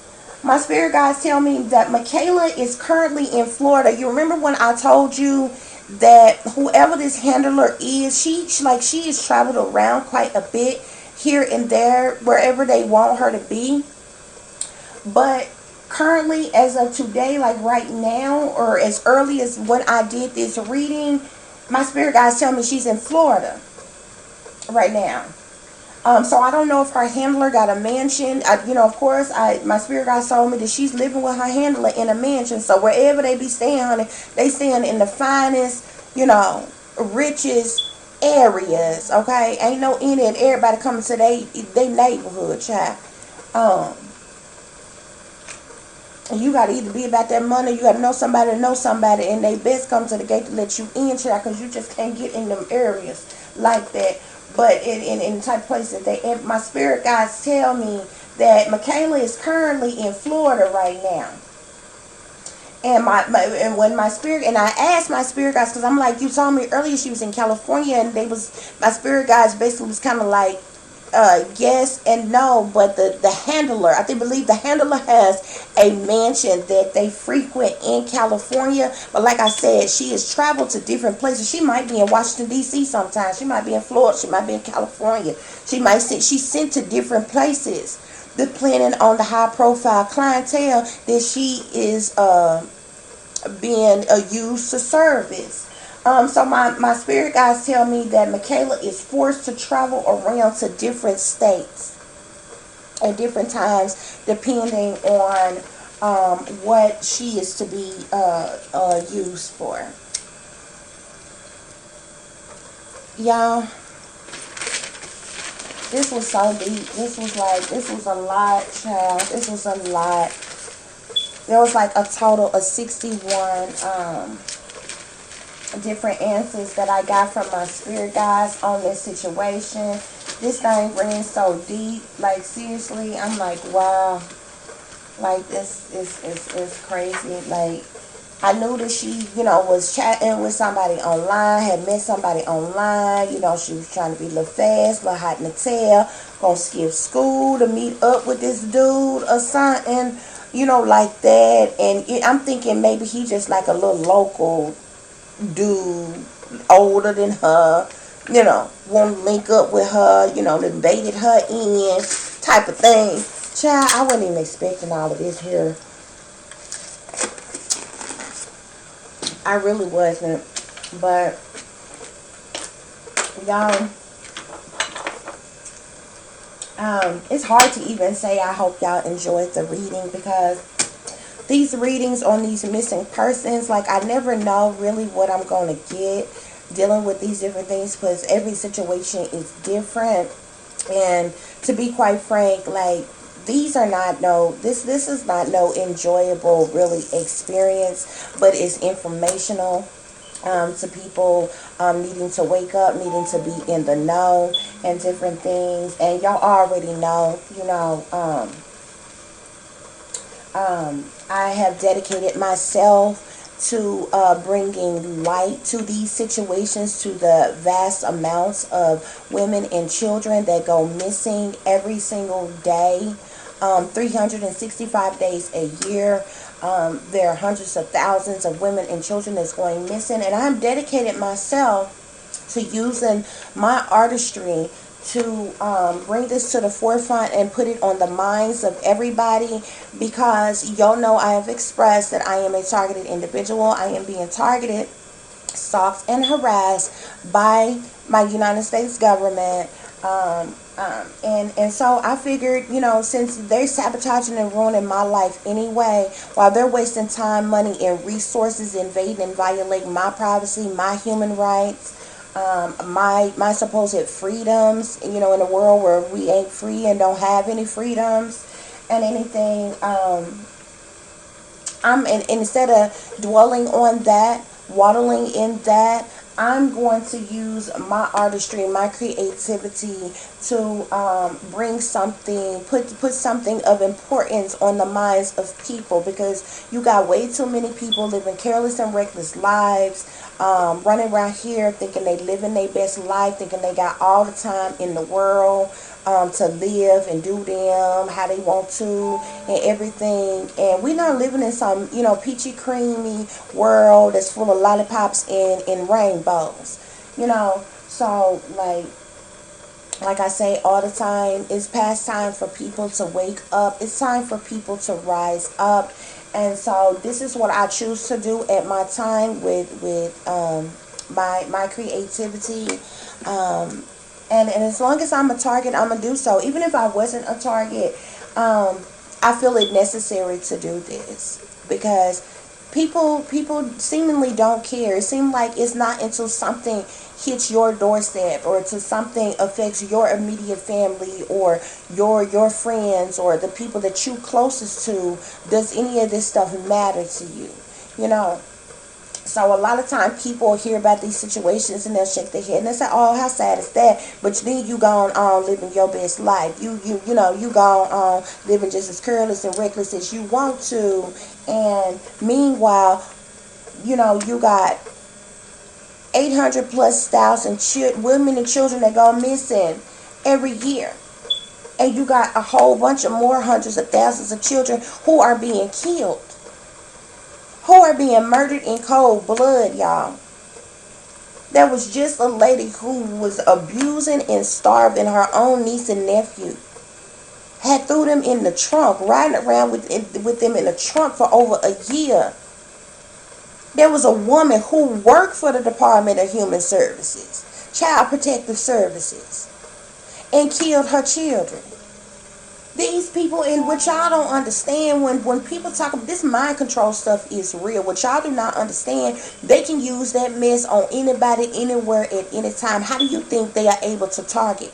my spirit guides tell me that Michaela is currently in Florida. You remember when I told you that whoever this handler is, she has traveled around quite a bit here and there, wherever they want her to be. But currently, as of today, like right now, or as early as when I did this reading, my spirit guides tell me she's in Florida right now. So I don't know if her handler got a mansion. Of course, my spirit guide told me that she's living with her handler in a mansion. So wherever they be staying, honey, they staying in the finest, richest areas. Okay, ain't no in it. Everybody coming to they neighborhood, child. And you gotta either be about that money, you gotta know somebody, and they best come to the gate to let you in, child, because you just can't get in them areas like that. But in the type of places that my spirit guides tell me that Michaela is currently in Florida right now. And when my spirit, and I asked my spirit guides, because I'm like, you told me earlier she was in California, and my spirit guides basically was kind of like, yes and no, but the handler, I believe the handler has a mansion that they frequent in California. But like I said, she has traveled to different places. She might be in Washington D.C. sometimes. She might be in Florida. She might be in California. She's sent to different places, depending on the high profile clientele that she is being used to service. So my spirit guides tell me that Michaela is forced to travel around to different states. at different times, depending on what she is to be used for. Y'all, this was so deep. This was a lot, child. This was a lot. There was like a total of 61 different answers that I got from my spirit guides on this situation. This thing ran so deep. Like, seriously, I'm like, wow. Like, this is crazy. Like, I knew that she, was chatting with somebody online, had met somebody online. She was trying to be a little fast, a little hot in the tail, gonna skip school to meet up with this dude or something, like that. And I'm thinking maybe he just like a little local dude, older than her, want to link up with her, then baited her in, type of thing. Child, I wasn't even expecting all of this here. I really wasn't. But, y'all, it's hard to even say I hope y'all enjoyed the reading, because these readings on these missing persons, like, I never know really what I'm going to get dealing with these different things, because every situation is different. And to be quite frank, like, these are not this is not no enjoyable really experience, but it's informational to people needing to wake up, needing to be in the know, and different things. And y'all already know, I have dedicated myself to bringing light to these situations, to the vast amounts of women and children that go missing every single day, 365 days a year. There are hundreds of thousands of women and children that's going missing, and I'm dedicated myself to using my artistry to bring this to the forefront and put it on the minds of everybody, because y'all know I have expressed that I am a targeted individual. I am being targeted, stalked, and harassed by my United States government. And so I figured, since they're sabotaging and ruining my life anyway, while they're wasting time, money, and resources, invading and violating my privacy, my human rights, my supposed freedoms, in a world where we ain't free and don't have any freedoms and anything, instead of dwelling on that, waddling in that, I'm going to use my artistry, my creativity to bring something, put something of importance on the minds of people, because you got way too many people living careless and reckless lives, running around here thinking they living their best life, thinking they got all the time in the world to live and do them how they want to and everything. And we're not living in some, peachy creamy world that's full of lollipops and rainbows, So, like I say all the time, it's past time for people to wake up. It's time for people to rise up. And so this is what I choose to do at my time with my creativity. And as long as I'm a target, I'm going to do so. Even if I wasn't a target, I feel it necessary to do this, because people seemingly don't care. It seems like it's not until something hits your doorstep, or until something affects your immediate family, or your friends, or the people that you closest to, does any of this stuff matter to you. So a lot of time people hear about these situations and they'll shake their head and they say, "Oh, how sad is that?" But then you gone on living your best life. You gone on living just as careless and reckless as you want to. And meanwhile, you got 800 plus thousand women and children that go missing every year. And you got a whole bunch of more hundreds of thousands of children who are being killed, who are being murdered in cold blood, y'all. There was just a lady who was abusing and starving her own niece and nephew. Had threw them in the trunk, riding around with them in the trunk for over a year. There was a woman who worked for the Department of Human Services, Child Protective Services, and killed her children. These people, and what y'all don't understand, when people talk about this mind control stuff is real. What y'all do not understand, they can use that mess on anybody, anywhere, at any time. How do you think they are able to target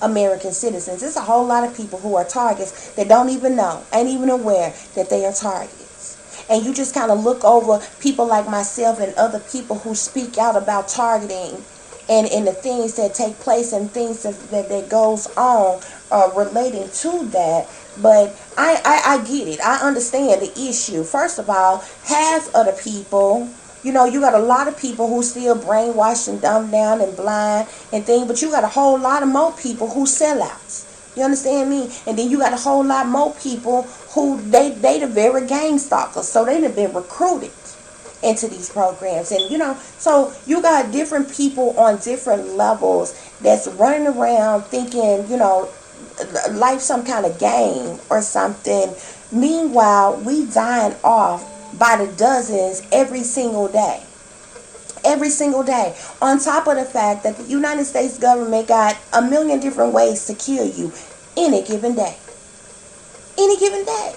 American citizens? There's a whole lot of people who are targets that don't even know, ain't even aware that they are targets. And you just kind of look over people like myself and other people who speak out about targeting and the things that take place and things that goes on relating to that. But I get it. I understand the issue. First of all, half of the people, you know, you got a lot of people who still brainwashed and dumbed down and blind and things, but you got a whole lot of more people who sell outs. You understand me? And then you got a whole lot more people who they the very gang stalkers. So they have been recruited into these programs. And you know, so you got different people on different levels that's running around thinking, you know, life some kind of game or something. Meanwhile, we dying off by the dozens every single day. Every single day. On top of the fact that the United States government got a million different ways to kill you any given day. Any given day.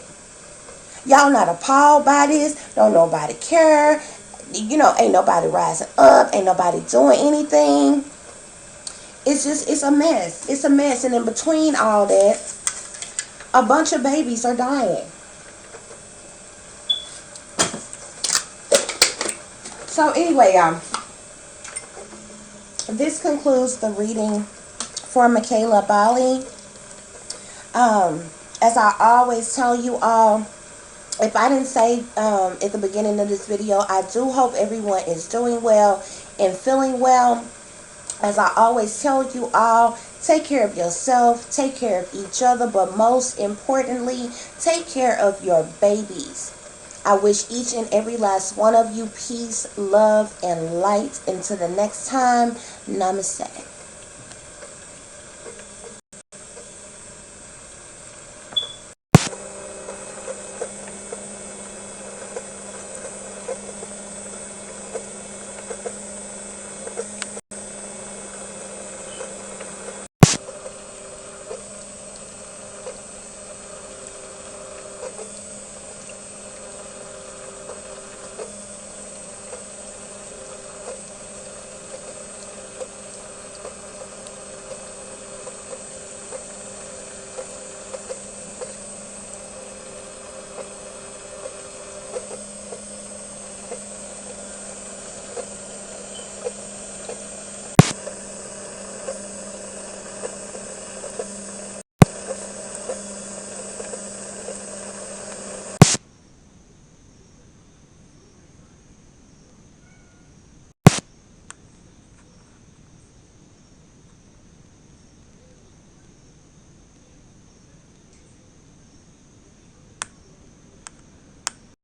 Y'all not appalled by this. Don't nobody care. You know, ain't nobody rising up. Ain't nobody doing anything. It's just, it's a mess. It's a mess. And in between all that, a bunch of babies are dying. So anyway, y'all, this concludes the reading for Makayla Bali. As I always tell you all, if I didn't say at the beginning of this video, I do hope everyone is doing well and feeling well. As I always tell you all, take care of yourself, take care of each other, but most importantly, take care of your babies. I wish each and every last one of you peace, love, and light. Until the next time, namaste.